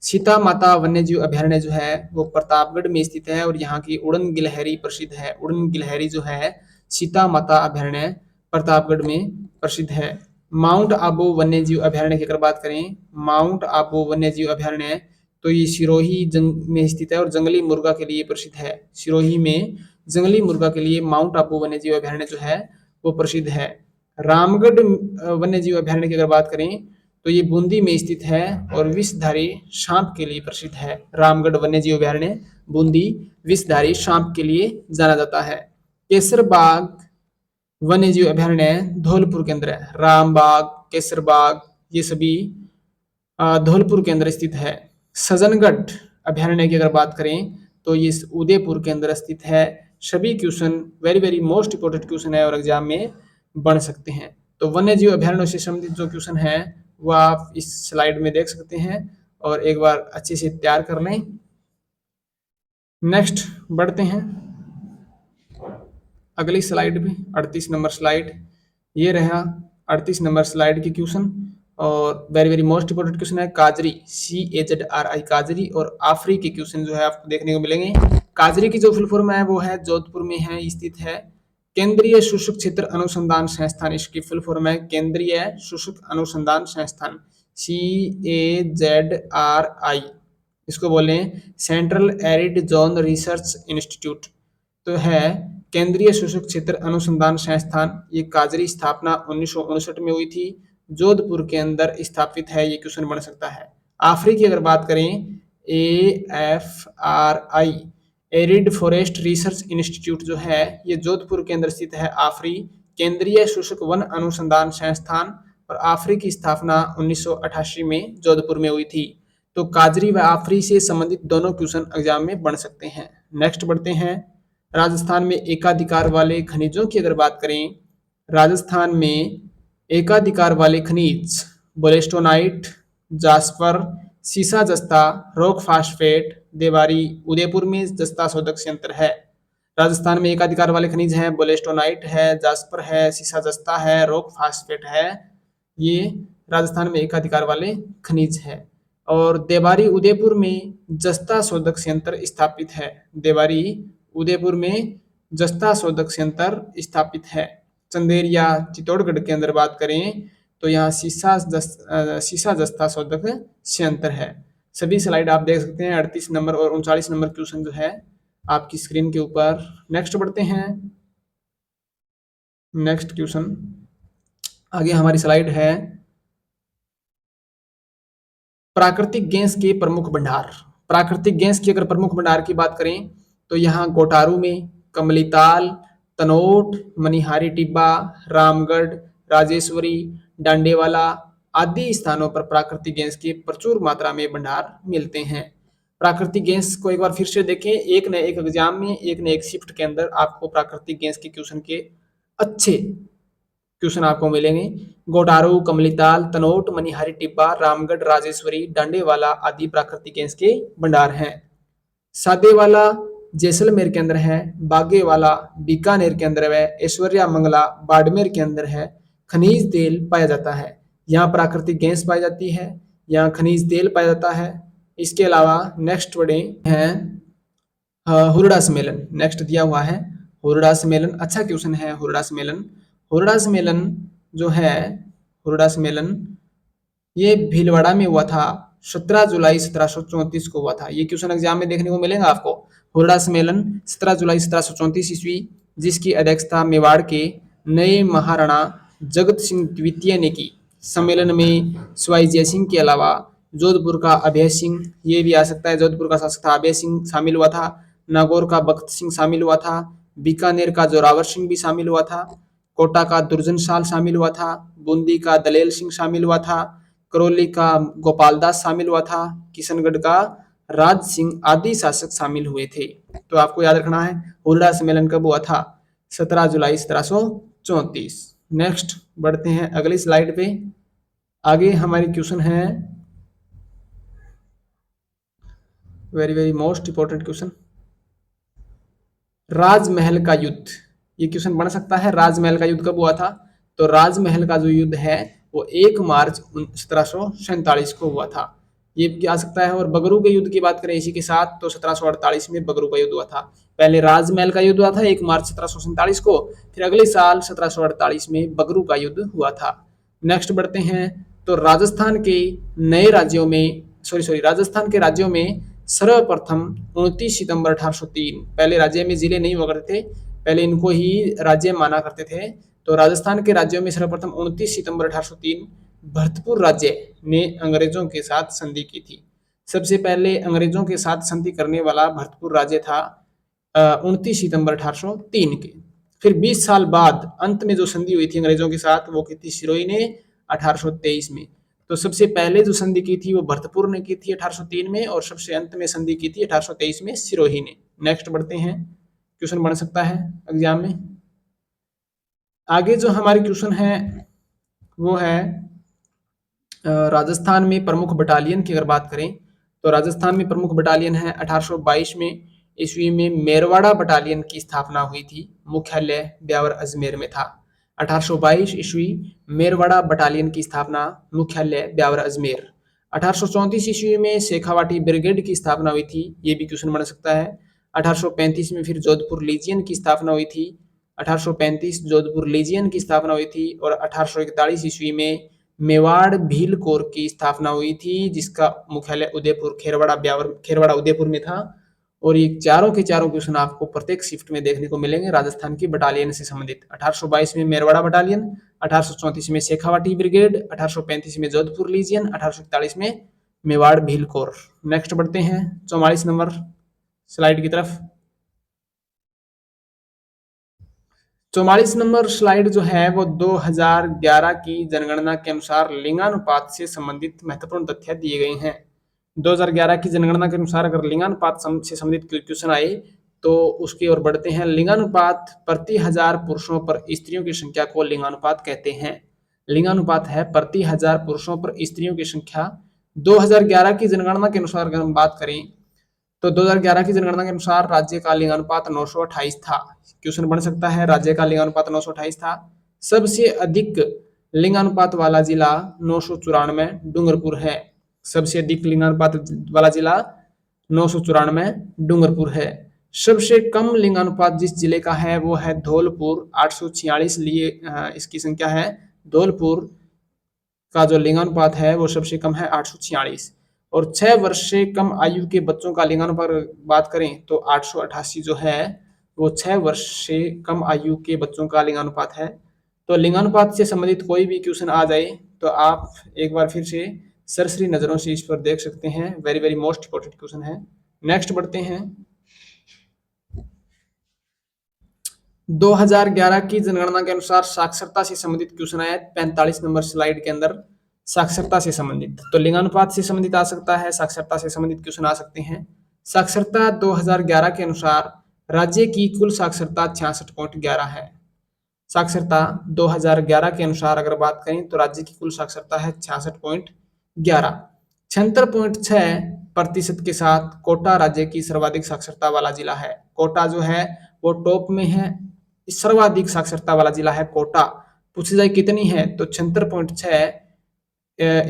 सीता माता वन्य जीव अभयारण्य जो है वो प्रतापगढ़ में स्थित है और यहाँ की उड़न गिलहरी प्रसिद्ध है। उड़न गिलहरी जो है सीता माता अभयारण्य प्रतापगढ़ में प्रसिद्ध है। माउंट आबू वन्य जीव अभयारण्य की अगर बात करें, माउंट आबू वन्य जीव अभयारण्य तो ये सिरोही जंग में स्थित है और जंगली मुर्गा के लिए प्रसिद्ध है। सिरोही में जंगली मुर्गा के लिए माउंट आबू वन्य जीव अभयारण्य जो है वो प्रसिद्ध है। रामगढ़ वन्य जीव अभयारण्य की अगर बात करें तो ये बूंदी में स्थित है और विषधारी सांप के लिए प्रसिद्ध है। रामगढ़ वन्य जीव अभयारण्य बूंदी विषधारी सांप के लिए जाना जाता है। केसरबाग वन्य जीव अभयारण्य धौलपुर के अंदर है। रामबाग, केसरबाग ये सभी धौलपुर के अंदर स्थित है। सजनगढ़ अभयारण्य की अगर बात करें तो ये उदयपुर के अंदर स्थित है। सभी question very very most important question है और एग्जाम में बन सकते हैं। तो वन्य जीव अभयारण्य से संबंधित जो क्वेश्चन है वो आप इस स्लाइड में देख सकते हैं और एक बार अच्छे से तैयार कर लें। नेक्स्ट बढ़ते हैं अगली स्लाइड पे, 38 नंबर स्लाइड ये रहा। 38 नंबर स्लाइड की क्वेश्चन और very very most important question है काजरी, CAZRI काजरी और आफरी के क्वेश्चन जो है आपको देखने को मिलेंगे। काजरी की जो फुल फॉर्म है वो है जोधपुर में है स्थित है केंद्रीय शुष्क क्षेत्र अनुसंधान संस्थान। इसकी फुल फॉर्म है केंद्रीय शुष्क अनुसंधान संस्थान, CAZRI। इसको बोले central arid zone research institute तो है केंद्रीय शुष्क क्षेत्र अनुसंधान संस्थान। ये काजरी स्थापना 1959 में हुई थी, जोधपुर के अंदर स्थापित है। ये क्वेश्चन बन सकता है। आफरी की अगर बात करें AFRI arid forest research institute जो है ये जोधपुर के अंदर स्थित है। आफरी केंद्रीय शुष्क वन अनुसंधान संस्थान और आफरी की स्थापना 1988 में जोधपुर में हुई थी। तो काजरी व आफरी से संबंधित दोनों क्वेश्चन एग्जाम में बन सकते हैं। नेक्स्ट बढ़ते हैं राजस्थान में एकाधिकार वाले खनिजों की अगर बात करें, राजस्थान में एकाधिकार वाले खनिज बोलेस्टोनाइट, जास्पर, सीसा जस्ता, रॉक फास्फेट, देवारी, उदयपुर में जस्ता शोधक संयंत्र है। राजस्थान में एकाधिकार वाले खनिज हैं बोलेस्टोनाइट है, जास्पर है, सीसा जस्ता है, रॉक फास्फेट है। ये राजस्थान में एकाधिकार वाले खनिज है। और देवारी उदयपुर में जस्ता शोधक संयंत्र स्थापित है। देवारी उदयपुर में जस्ता शोधक संयंत्र स्थापित है। चंदेरिया चित्तौड़गढ़ के अंदर बात करें तो यहाँ सीसा जस्ता शोधक संयंत्र है। सभी स्लाइड आप देख सकते हैं 38 नंबर और 39 नंबर क्वेश्चन जो है आपकी स्क्रीन के ऊपर। नेक्स्ट बढ़ते हैं नेक्स्ट क्वेश्चन। आगे हमारी स्लाइड है प्राकृतिक गैस के प्रमुख भंडार। प्राकृतिक गैस की अगर प्रमुख भंडार की बात करें तो यहाँ गोटारू में, कमलीताल, तनोट, मनिहारी टिब्बा, रामगढ़, राजेश्वरी, डांडेवाला आदि स्थानों पर प्राकृतिक गैस के प्रचुर मात्रा में भंडार मिलते हैं। प्राकृतिक गैस को एक बार फिर से देखें, एक न एक एग्जाम में एक न एक शिफ्ट के अंदर आपको प्राकृतिक गैस के क्वेश्चन के अच्छे क्वेश्चन आपको मिलेंगे। गोटारू, कमलीताल, तनोट, मनिहारी टिब्बा, रामगढ़, राजेश्वरी, डांडेवाला आदि प्राकृतिक गैस के भंडार हैं। सादेवाला जैसलमेर के अंदर है, बागेवाला बीकानेर के अंदर है, ऐश्वर्या मंगला बाड़मेर के अंदर है। खनिज तेल पाया जाता है, यहाँ प्राकृतिक गैस पाई जाती है, यहाँ खनिज तेल पाया जाता है। इसके अलावा नेक्स्ट बड़े हैं हुरडा सम्मेलन। नेक्स्ट दिया हुआ है हुरडा सम्मेलन, अच्छा क्वेश्चन है हुरडा सम्मेलन। हुरडा सम्मेलन जो है हुरडा सम्मेलन ये भीलवाड़ा में हुआ था, 17 जुलाई 1734 को हुआ था। ये क्वेश्चन एग्जाम में देखने को मिलेगा आपको। हुरडा सम्मेलन 17 जुलाई 1734 ईस्वी, जिसकी अध्यक्षता मेवाड़ के नए महाराणा जगत सिंह द्वितीय ने की। सम्मेलन में सवाई जय सिंह के अलावा जोधपुर का अभय सिंह, ये भी आ सकता है, जोधपुर का शासक था अभय सिंह शामिल हुआ था। नागौर का बख्त सिंह शामिल हुआ था। बीकानेर का जोरावर सिंह भी शामिल हुआ था। कोटा का दुर्जन साल शामिल हुआ था। बूंदी का दलेल सिंह शामिल हुआ था। करौली का गोपाल दास शामिल हुआ था। किशनगढ़ का राज सिंह आदि शासक शामिल हुए थे। तो आपको याद रखना है हुरडा सम्मेलन कब हुआ था, 17 जुलाई 1734। नेक्स्ट बढ़ते हैं अगली स्लाइड पे। आगे हमारी क्वेश्चन है very very most important question, Rajmahal का युद्ध। ये क्वेश्चन बन सकता है, राजमहल का युद्ध कब हुआ था। तो राजमहल का जो युद्ध है वो 1 मार्च 1747 को हुआ था। ये भी आ सकता है। और बगरू के युद्ध की बात करें इसी के साथ, तो 1748 में बगरू का युद्ध हुआ था। पहले राजमहल का युद्ध हुआ था 1 मार्च 1747 को, फिर अगले साल 1748 में बगरू का युद्ध हुआ था। नेक्स्ट बढ़ते हैं। तो राजस्थान के नए राज्यों में राजस्थान के राज्यों में सर्वप्रथम 29 सितंबर 1803, पहले राज्य में जिले नहीं हुआ करते थे, पहले इनको ही राज्य माना करते थे। तो राजस्थान के राज्यों में सर्वप्रथम 29 सितंबर 1803 भरतपुर राज्य ने अंग्रेजों के साथ संधि की थी। सबसे पहले अंग्रेजों के साथ संधि करने वाला भरतपुर राज्य था 29 सितंबर 1803 के। फिर 20 साल बाद अंत में जो संधि हुई थी अंग्रेजों के साथ वो की थी सिरोही ने 1823 में। तो सबसे पहले जो संधि की थी वो भरतपुर ने की थी 1803 में, और सबसे अंत में संधि की थी 1823 में सिरोही ने। नेक्स्ट बढ़ते हैं, क्वेश्चन बन सकता है एग्जाम में। आगे जो हमारे क्वेश्चन है वो है राजस्थान में प्रमुख बटालियन की अगर बात करें तो राजस्थान में प्रमुख बटालियन है 1822 में ईस्वी में मेरवाड़ा बटालियन की स्थापना हुई थी, मुख्यालय ब्यावर अजमेर में था। 1822 ईस्वी मेरवाड़ा बटालियन की स्थापना, मुख्यालय ब्यावर अजमेर। 1834 ईस्वी में शेखावाटी ब्रिगेड की स्थापना हुई थी, ये भी क्वेश्चन बन सकता है। 1835 में फिर जोधपुर लीजियन की स्थापना हुई थी, 1835 जोधपुर लीजियन की स्थापना हुई थी। और 1841 ईस्वी में मेवाड़ भील कोर की स्थापना हुई थी, जिसका मुख्यालय उदयपुर खेरवाड़ा उदयपुर में था। और ये चारों के चारों क्वेश्चन आपको प्रत्येक शिफ्ट में देखने को मिलेंगे राजस्थान की बटालियन से संबंधित। 1822 में मेरवाड़ा बटालियन, 1834 में शेखावाटी ब्रिगेड, 1835 में जोधपुर लीजियन, 1841 में मेवाड़ भील कोर। नेक्स्ट बढ़ते हैं 44 नंबर स्लाइड की तरफ। 44 नंबर स्लाइड जो है वो 2011 की जनगणना के अनुसार लिंगानुपात से संबंधित महत्वपूर्ण तथ्य दिए गए हैं। 2011 की जनगणना के अनुसार अगर लिंगानुपात से संबंधित क्वेश्चन आए तो उसकी ओर बढ़ते हैं। लिंगानुपात प्रति 1000 पुरुषों पर स्त्रियों की संख्या को लिंगानुपात कहते हैं। लिंगानुपात है प्रति 1000 पुरुषों पर स्त्रियों की संख्या। 2011 की जनगणना के अनुसार अगर हम बात करें तो 2011 की जनगणना के अनुसार राज्य का लिंगानुपात 928 था। क्वेश्चन बन सकता है राज्य का लिंगानुपात 928 था। सबसे अधिक लिंगानुपात वाला जिला 994 डूंगरपुर है। सबसे अधिक लिंगानुपात वाला जिला 994 डूंगरपुर है। सबसे कम लिंगानुपात जिस जिले का है वो है धौलपुर, 846 लिए इसकी संख्या है। धौलपुर का जो लिंगानुपात है वो सबसे कम है 846। और 6 वर्ष से कम आयु के बच्चों का लिंगानुपात बात करें तो 888 जो है वो 6 वर्ष से कम आयु के बच्चों का लिंगानुपात है। तो लिंगानुपात से संबंधित कोई भी क्वेश्चन आ जाए तो आप एक बार फिर से सरसरी नजरों से इस पर देख सकते हैं। Very very most important question है। नेक्स्ट बढ़ते हैं। 2011 की जनगणना के अनुसार साक्षरता से संबंधित क्वेश्चन आया 45 नंबर स्लाइड के अंदर। साक्षरता से संबंधित तो लिंगानुपात से संबंधित आ सकता है, साक्षरता से संबंधित क्वेश्चन आ सकते हैं। साक्षरता 2011 के अनुसार राज्य की कुल साक्षरता 66.11 है। साक्षरता 2011 के अनुसार अगर बात करें तो राज्य की कुल साक्षरता है 66.11। 76.6% के साथ कोटा राज्य की सर्वाधिक साक्षरता वाला जिला है। कोटा जो है वो टॉप में है, सर्वाधिक साक्षरता वाला जिला है कोटा। पूछी जाए कितनी है तो 76.6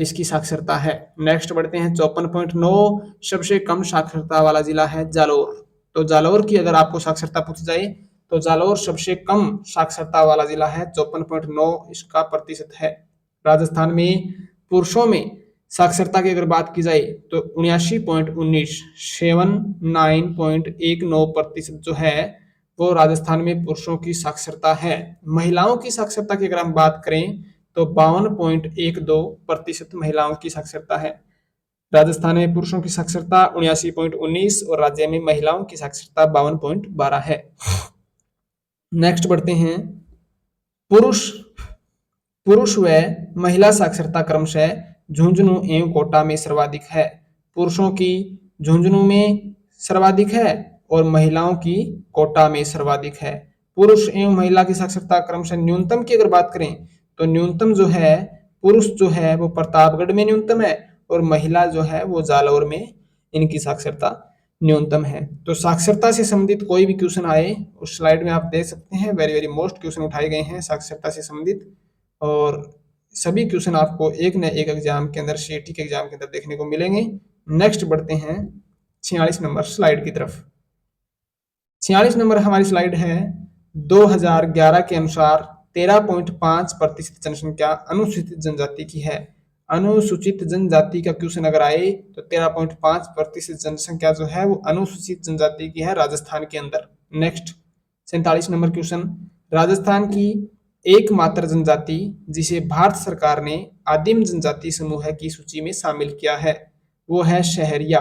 इसकी साक्षरता है। नेक्स्ट बढ़ते हैं 54.9 सबसे कम साक्षरता वाला जिला है जालोर। तो जालोर की अगर आपको साक्षरता पूछी जाए तो जालोर सबसे कम साक्षरता वाला जिला है, 54.9 इसका प्रतिशत है। राजस्थान में पुरुषों में साक्षरता की अगर बात की जाए तो 79.19 79.19% जो है वो राजस्थान में पुरुषों की साक्षरता है। महिलाओं की साक्षरता की अगर हम बात करें तो 52.12% महिलाओं की साक्षरता है। राजस्थान में पुरुषों की साक्षरता 79.19 और राज्य में महिलाओं की साक्षरता 52.12 है। नेक्स्ट बढ़ते हैं। पुरुष व महिला साक्षरता क्रमशः झुंझुनू एवं कोटा में सर्वाधिक है। पुरुषों की झुंझुनू में सर्वाधिक है और महिलाओं की कोटा में सर्वाधिक है। पुरुष एवं महिला की साक्षरता क्रमशः न्यूनतम की अगर बात करें तो न्यूनतम जो है पुरुष जो है वो प्रतापगढ़ में न्यूनतम है और महिला जो है वो जालौर में इनकी साक्षरता न्यूनतम है। तो साक्षरता से संबंधित कोई भी क्वेश्चन आए उस स्लाइड में आप देख सकते हैं। वेरी वेरी मोस्ट क्वेश्चन उठाए गए हैं साक्षरता से संबंधित और सभी क्वेश्चन आपको एक न एक एग्जाम के अंदर, सीईटी के एग्जाम के अंदर देखने को मिलेंगे। नेक्स्ट बढ़ते हैं 46 नंबर स्लाइड की तरफ। 46 नंबर हमारी स्लाइड है। 2011 के अनुसार 13.5% जनसंख्या अनुसूचित जनजाति की है। अनुसूचित जनजाति का क्वेश्चन अगर आए तो 13.5% जनसंख्या जो है वो अनुसूचित जनजाति की है राजस्थान के अंदर। नेक्स्ट 47 नंबर क्वेश्चन, राजस्थान की एकमात्र जनजाति जिसे भारत सरकार ने आदिम जनजाति समूह की सूची में शामिल किया है वो है शहरिया।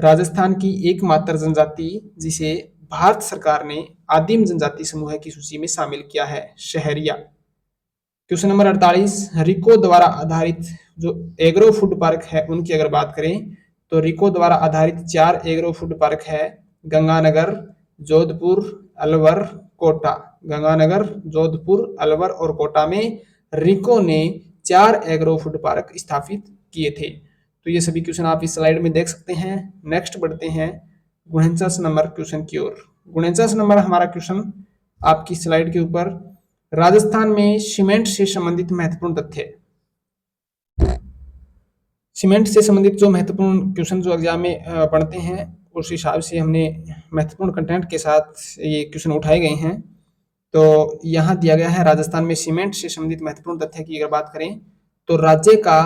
राजस्थान की एकमात्र जनजाति जिसे भारत सरकार ने आदिम जनजाति समूह की सूची में शामिल किया है शहरिया। क्वेश्चन नंबर 48, रिको द्वारा आधारित जो एग्रो फूड पार्क है उनकी अगर बात करें तो रिको द्वारा आधारित 4 एग्रो फूड पार्क है गंगानगर, जोधपुर, अलवर, कोटा। गंगानगर, जोधपुर, अलवर और कोटा में रिको ने 4 एग्रो फूड पार्क स्थापित किए थे। तो ये सभी क्वेश्चन आप इस स्लाइड में देख सकते हैं। नेक्स्ट बढ़ते हैं 49 नंबर क्वेश्चन की ओर। 49 नंबर हमारा क्वेश्चन आपकी स्लाइड के ऊपर, राजस्थान में सीमेंट से संबंधित महत्वपूर्ण तथ्य। सीमेंट से संबंधित जो महत्वपूर्ण क्वेश्चन जो एग्जाम में पढ़ते हैं उस हिसाब से हमने महत्वपूर्ण कंटेंट के साथ ये क्वेश्चन उठाए गए हैं। तो यहाँ दिया गया है राजस्थान में सीमेंट से संबंधित महत्वपूर्ण तथ्य की अगर बात करें तो राज्य का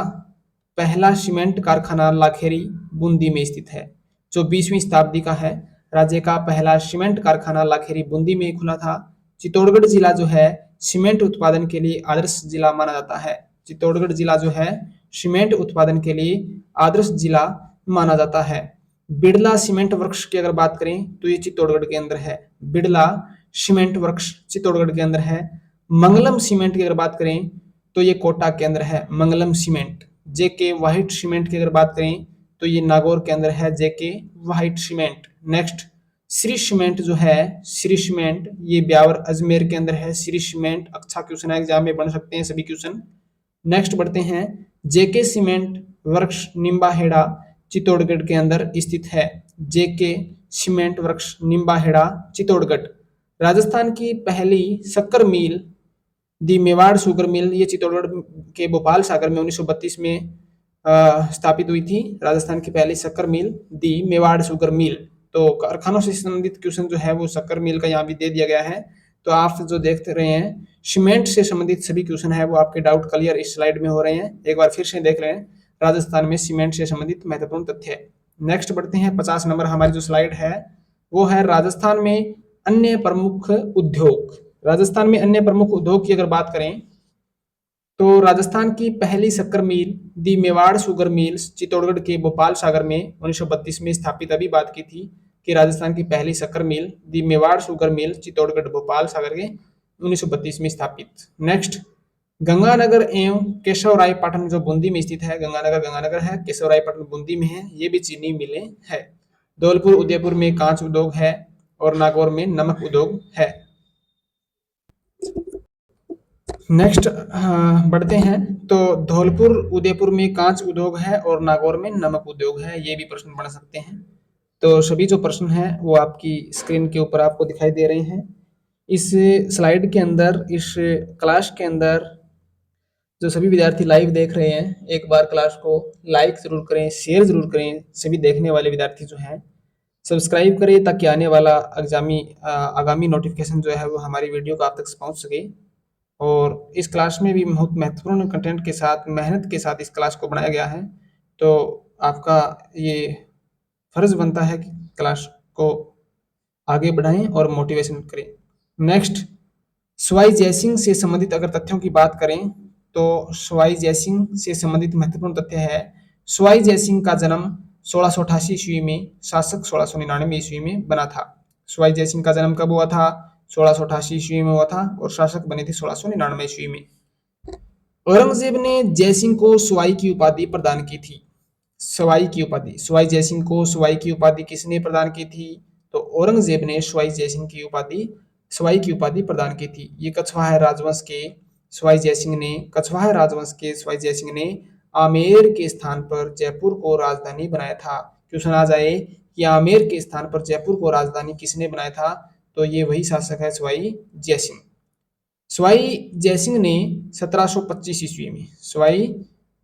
पहला सीमेंट कारखाना लाखेरी बूंदी में स्थित है, जो 20वीं शताब्दी का है। राज्य का पहला सीमेंट कारखाना लाखेरी बूंदी में खुला था। चित्तौड़गढ़ जिला जो है सीमेंट उत्पादन के लिए आदर्श जिला माना जाता है। चित्तौड़गढ़ जिला जो है सीमेंट उत्पादन के लिए आदर्श जिला माना जाता है। बिड़ला सीमेंट वर्क्स की अगर बात करें तो ये चित्तौड़गढ़ के अंदर है। बिड़ला सीमेंट वर्क्स चित्तौड़गढ़ के अंदर है। मंगलम सीमेंट की अगर बात करें तो ये कोटा के अंदर है मंगलम सीमेंट। जेके व्हाइट सीमेंट की अगर बात करें तो ये नागौर के अंदर है JK white cement. Next Shri cement जो है, श्री सीमेंट ये ब्यावर अजमेर के अंदर है। श्री सीमेंट अच्छा क्वेश्चन है, एग्जाम में बन सकते हैं सभी क्वेश्चन। नेक्स्ट बढ़ते हैं जेके सीमेंट वर्क्स निम्बाहेड़ा चित्तौड़गढ़ के अंदर स्थित है। जेके सीमेंट वर्क्स निम्बाहेड़ा चित्तौड़गढ़। राजस्थान की पहली शक्कर मिल दी मेवाड़ शुगर मिल ये चित्तौड़गढ़ के भोपाल सागर में 1932 में स्थापित हुई थी। राजस्थान की पहली शक्कर मिल दी मेवाड़ शुगर मिल। तो कारखानों से संबंधित क्वेश्चन जो है वो शक्कर मिल का यहाँ भी दे दिया गया है। तो आप जो देख रहे हैं सीमेंट से संबंधित सभी क्वेश्चन है वो आपके डाउट क्लियर इस स्लाइड में हो रहे हैं। एक बार फिर से देख रहे हैं राजस्थान में सीमेंट से संबंधित महत्वपूर्ण तथ्य। नेक्स्ट बढ़ते हैं 50 नंबर हमारी जो स्लाइड है वो है राजस्थान में अन्य प्रमुख उद्योग। राजस्थान में अन्य प्रमुख उद्योग की अगर बात करें तो राजस्थान की पहली शक्कर मिल दी मेवाड़ शुगर मिल्स चित्तौड़गढ़ के भोपाल सागर में 1932 में स्थापित। अभी बात की थी कि राजस्थान की पहली शक्कर मिल दी मेवाड़ शुगर मिल चित्तौड़गढ़ भोपाल सागर के 1932 में स्थापित। नेक्स्ट गंगानगर एवं केशवरायपाटन जो बूंदी में स्थित है। गंगानगर है, केशवरायपाटन बूंदी में है। ये भी चीनी मिलें है। धौलपुर उदयपुर में कांच उद्योग है और नागौर में नमक उद्योग है। नेक्स्ट बढ़ते हैं तो धौलपुर उदयपुर में कांच उद्योग है और नागौर में नमक उद्योग है। ये भी प्रश्न बन सकते हैं। तो सभी जो प्रश्न हैं वो आपकी स्क्रीन के ऊपर आपको दिखाई दे रहे हैं। इस स्लाइड के अंदर, इस क्लास के अंदर जो सभी विद्यार्थी लाइव देख रहे हैं एक बार क्लास को लाइक जरूर करें, शेयर जरूर करें। सभी देखने वाले विद्यार्थी जो हैं सब्सक्राइब करें ताकि आने वाला आगामी नोटिफिकेशन जो है वो हमारी वीडियो को आप तक पहुंच सके। और इस क्लास में भी बहुत महत्वपूर्ण कंटेंट के साथ, मेहनत के साथ इस क्लास को बनाया गया है। तो आपका ये फर्ज बनता है कि क्लास को आगे बढ़ाएं और मोटिवेशन करें। नेक्स्ट सवाई जयसिंह से संबंधित अगर तथ्यों की बात करें तो सवाई जयसिंह से संबंधित महत्वपूर्ण तथ्य है सवाई जयसिंह का जन्म 1688 ईस्वी में, शासक 1699 ईस्वी में बना था। सवाई जयसिंह का जन्म कब हुआ था? 1688 ईस्वी में हुआ था और शासक बने थे 1699 ईस्वी में। औरंगजेब ने जयसिंह को सवाई की उपाधि प्रदान की थी। सवाई की उपाधि, सवाई जयसिंह को सवाई की उपाधि किसने प्रदान की थी? तो औरंगजेब ने सवाई जयसिंह की उपाधि, सवाई की उपाधि प्रदान की थी। ये कछवाहा राजवंश के सवाई जयसिंह ने, कछवाहा राजवंश के सवाई जयसिंह ने आमेर के स्थान पर जयपुर को राजधानी बनाया था। क्वेश्चन आ जाए कि आमेर के स्थान पर जयपुर को राजधानी किसने बनाया था? तो ये वही शासक है सवाई जयसिंह। सवाई जयसिंह ने 1725 ईस्वी में सवाई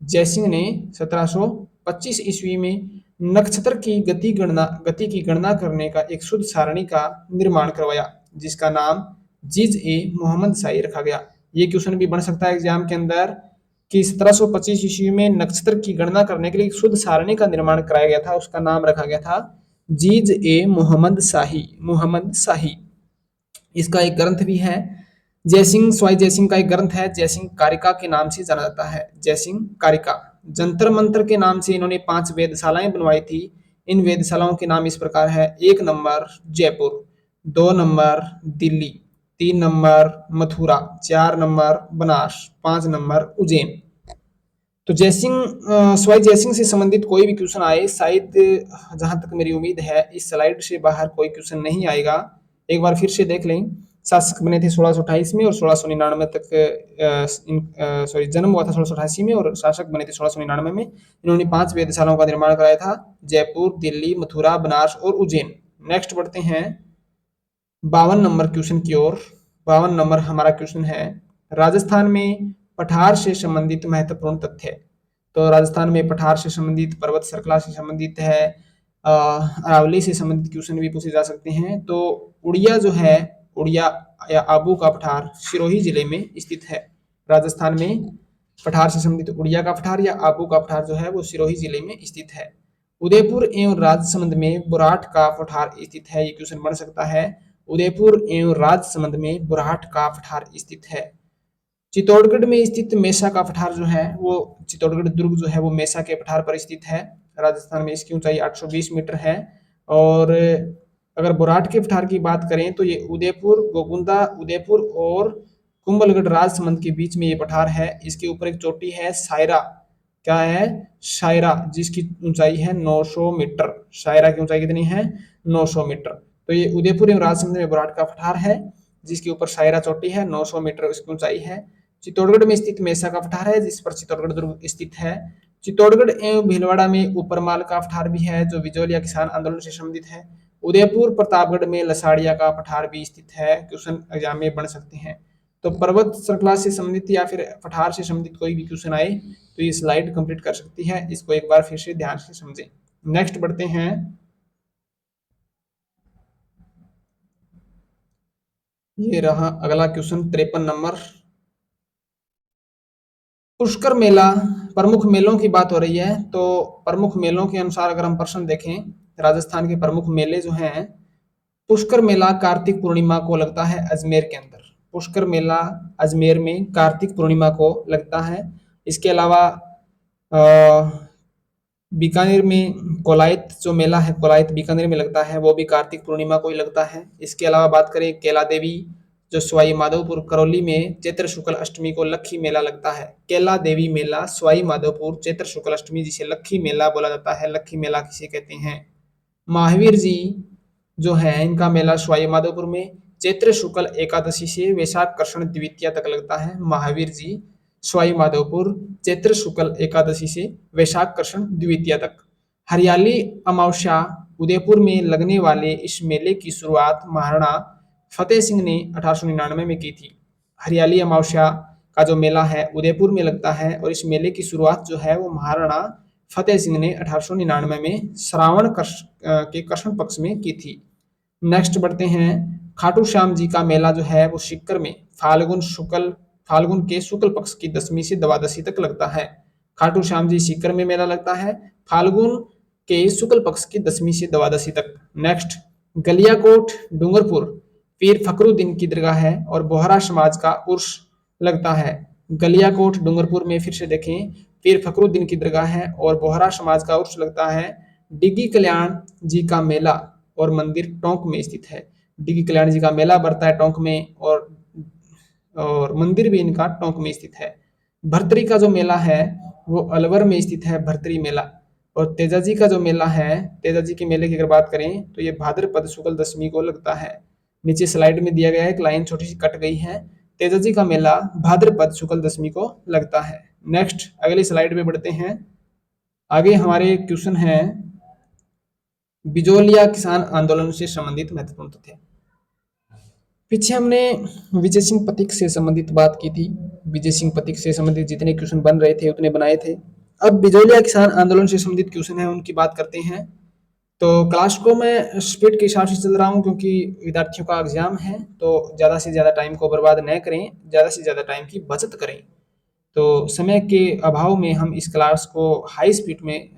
जयसिंह ने 1725 ईस्वी में नक्षत्र की गति की गणना करने का एक शुद्ध सारणी का निर्माण करवाया, जिसका नाम जीज ए मोहम्मद शाही रखा गया। ये क्वेश्चन भी बन सकता है एग्जाम के अंदर कि 1725 ईस्वी में नक्षत्र की गणना करने के लिए एक शुद्ध सारणी का निर्माण कराया गया था, उसका नाम रखा गया था जीज ए मोहम्मद शाही। इसका एक ग्रंथ भी है, जयसिंह स्वाई जयसिंह का एक ग्रंथ है, जयसिंह कारिका के नाम से जाना जाता है, जयसिंह कारिका। जंतर मंत्र के नाम से इन्होंने 5 वेधशालाएं बनवाई थी। इन वेधशालाओं के नाम इस प्रकार है: 1 number Jaipur, 2 number Delhi, 3 number Mathura, 4 number Banaras, 5 number Ujjain. तो सवाई जयसिंह से संबंधित कोई भी क्वेश्चन आए, शायद जहां तक मेरी उम्मीद है इस स्लाइड से बाहर कोई क्वेश्चन नहीं आएगा। एक बार फिर से देख लें। शासक बने थे 1628 में और 1699 तक जन्म हुआ था 1688 में और शासक बने थे 1699 में। इन्होंने 5 वेधशालाओं का निर्माण कराया था: जयपुर, दिल्ली, मथुरा, बनारस और उज्जैन। नेक्स्ट बढ़ते हैं 52 नंबर क्वेश्चन की ओर। 52 नंबर हमारा क्वेश्चन है, राजस्थान में पठार से संबंधित महत्वपूर्ण तथ्य। तो राजस्थान में पठार से संबंधित, पर्वत श्रृंखला से संबंधित है, अरावली से संबंधित क्वेश्चन भी पूछे जा सकते हैं। तो उड़िया जो है, उड़िया या आबू का पठार सिरोही जिले में स्थित है। राजस्थान में पठार से संबंधित उड़िया का पठार या आबू का पठार जो है वो सिरोही जिले में स्थित है। उदयपुर एवं राजसमंद में बुराट का पठार स्थित है। ये क्वेश्चन बन सकता है, उदयपुर एवं राजसमंद में बुराट का पठार स्थित है। चित्तौड़गढ़ में स्थित मेसा का पठार जो है वो, चित्तौड़गढ़ दुर्ग जो है वो मेसा के पठार पर स्थित है। राजस्थान में इसकी ऊंचाई 820 मीटर है। और अगर बुराट के पठार की बात करें तो ये उदयपुर, गोगुंदा, उदयपुर और कुंभलगढ़ राजसमंद के बीच में ये पठार है। इसके ऊपर एक चोटी है सायरा, क्या है, शायरा, जिसकी ऊंचाई है 900 मीटर। शायरा की ऊंचाई कितनी है, 900 मीटर। तो ये उदयपुर एवं राजसमंद में बुराट का पठार है, जिसके ऊपर शायरा चोटी है, 900 मीटर उसकी ऊंचाई है। चित्तौड़गढ़ में स्थित मेसा का पठार है, जिस पर चित्तौड़गढ़ दुर्ग स्थित है। चित्तौड़गढ़ एवं भीलवाड़ा में ऊपरमाल का पठार भी है, जो विजोलिया किसान आंदोलन से संबंधित है। उदयपुर प्रतापगढ़ में लसाड़िया का पठार भी स्थित है। क्वेश्चन एग्जाम में बन सकते हैं। तो पर्वत श्रृंखला से संबंधित या फिर पठार से संबंधित कोई भी क्वेश्चन आए तो ये स्लाइड कंप्लीट कर सकती है। इसको एक बार फिर से ध्यान से समझें। नेक्स्ट बढ़ते हैं, ये रहा अगला क्वेश्चन 53 नंबर। पुष्कर मेला, प्रमुख मेलों की बात हो रही है। तो प्रमुख मेलों के अनुसार अगर हम प्रश्न देखें, राजस्थान के प्रमुख मेले जो हैं, पुष्कर मेला कार्तिक पूर्णिमा को लगता है अजमेर के अंदर। पुष्कर मेला अजमेर में कार्तिक पूर्णिमा को लगता है। इसके अलावा बीकानेर में कोलायत जो मेला है, कोलायत बीकानेर में लगता है, वो भी कार्तिक पूर्णिमा को ही लगता है। इसके अलावा बात करें केला देवी जो सवाई माधोपुर करौली में चैत्र शुक्ल अष्टमी को लक्खी मेला लगता है। केला देवी मेला सवाई माधोपुर चैत्र शुक्ल अष्टमी, जिसे लक्खी मेला बोला जाता है। लक्खी मेला किसे कहते हैं? महावीर जी जो है, इनका मेला सवाई माधोपुर में चैत्र शुक्ल एकादशी से वैशाख कृष्ण द्वितीया तक लगता है। महावीर जी सवाई माधोपुर चैत्र शुक्ल एकादशी से वैशाख कृष्ण द्वितीया तक। हरियाली अमावस्या उदयपुर में लगने वाले इस मेले की शुरुआत महाराणा फतेह सिंह ने 1899 में की थी। हरियाली अमावस्या का जो मेला है उदयपुर में लगता है और इस मेले की शुरुआत जो है वो महाराणा फतेह सिंह ने 1899 में श्रावण के कृष्ण पक्ष में की थी। नेक्स्ट बढ़ते हैं, खाटू श्याम जी का मेला जो है वो सीकर में फाल्गुन के शुक्ल पक्ष की 10वीं से द्वादशी तक लगता है। खाटू श्याम जी सीकर में मेला लगता है फाल्गुन के शुक्ल पक्ष की 10वीं से द्वादशी तक। नेक्स्ट, गलियाकोट डूंगरपुर पीर फखरुद्दीन की दरगाह है और बोहरा समाज का उर्स लगता है। गलियाकोट डूंगरपुर में फिर से देखें, पीर फखरुद्दीन की दरगाह है और बोहरा समाज का उर्स लगता है। डिग्गी कल्याण जी का मेला और मंदिर टोंक में स्थित है। डिग्गी कल्याण जी का मेला बढ़ता है टोंक में और मंदिर भी इनका टोंक में स्थित है। भर्तरी का जो मेला है वो अलवर में स्थित है, भर्तरी मेला। और तेजाजी का जो मेला है, तेजाजी के मेले की अगर बात करें तो ये भाद्रपद शुक्ल दशमी को लगता है। नीचे स्लाइड में दिया गया है, एक लाइन छोटी सी कट गई है। तेजाजी का मेला भाद्रपद शुक्ल दशमी को लगता है। नेक्स्ट अगली स्लाइड में बढ़ते हैं। आगे हमारे क्वेश्चन है बिजोलिया किसान आंदोलन से संबंधित महत्वपूर्ण तथ्य। पीछे हमने विजय सिंह पथिक से संबंधित बात की थी। विजय सिंह पथिक से संबंधित जितने क्वेश्चन बन रहे थे उतने बनाए थे। अब बिजोलिया किसान आंदोलन से संबंधित क्वेश्चन है उनकी बात करते हैं। तो क्लास को मैं स्पीड के हिसाब से चल रहा हूँ क्योंकि विद्यार्थियों का एग्जाम है, तो ज़्यादा से ज़्यादा टाइम को बर्बाद न करें, ज़्यादा से ज़्यादा टाइम की बचत करें। तो समय के अभाव में हम इस क्लास को हाई स्पीड में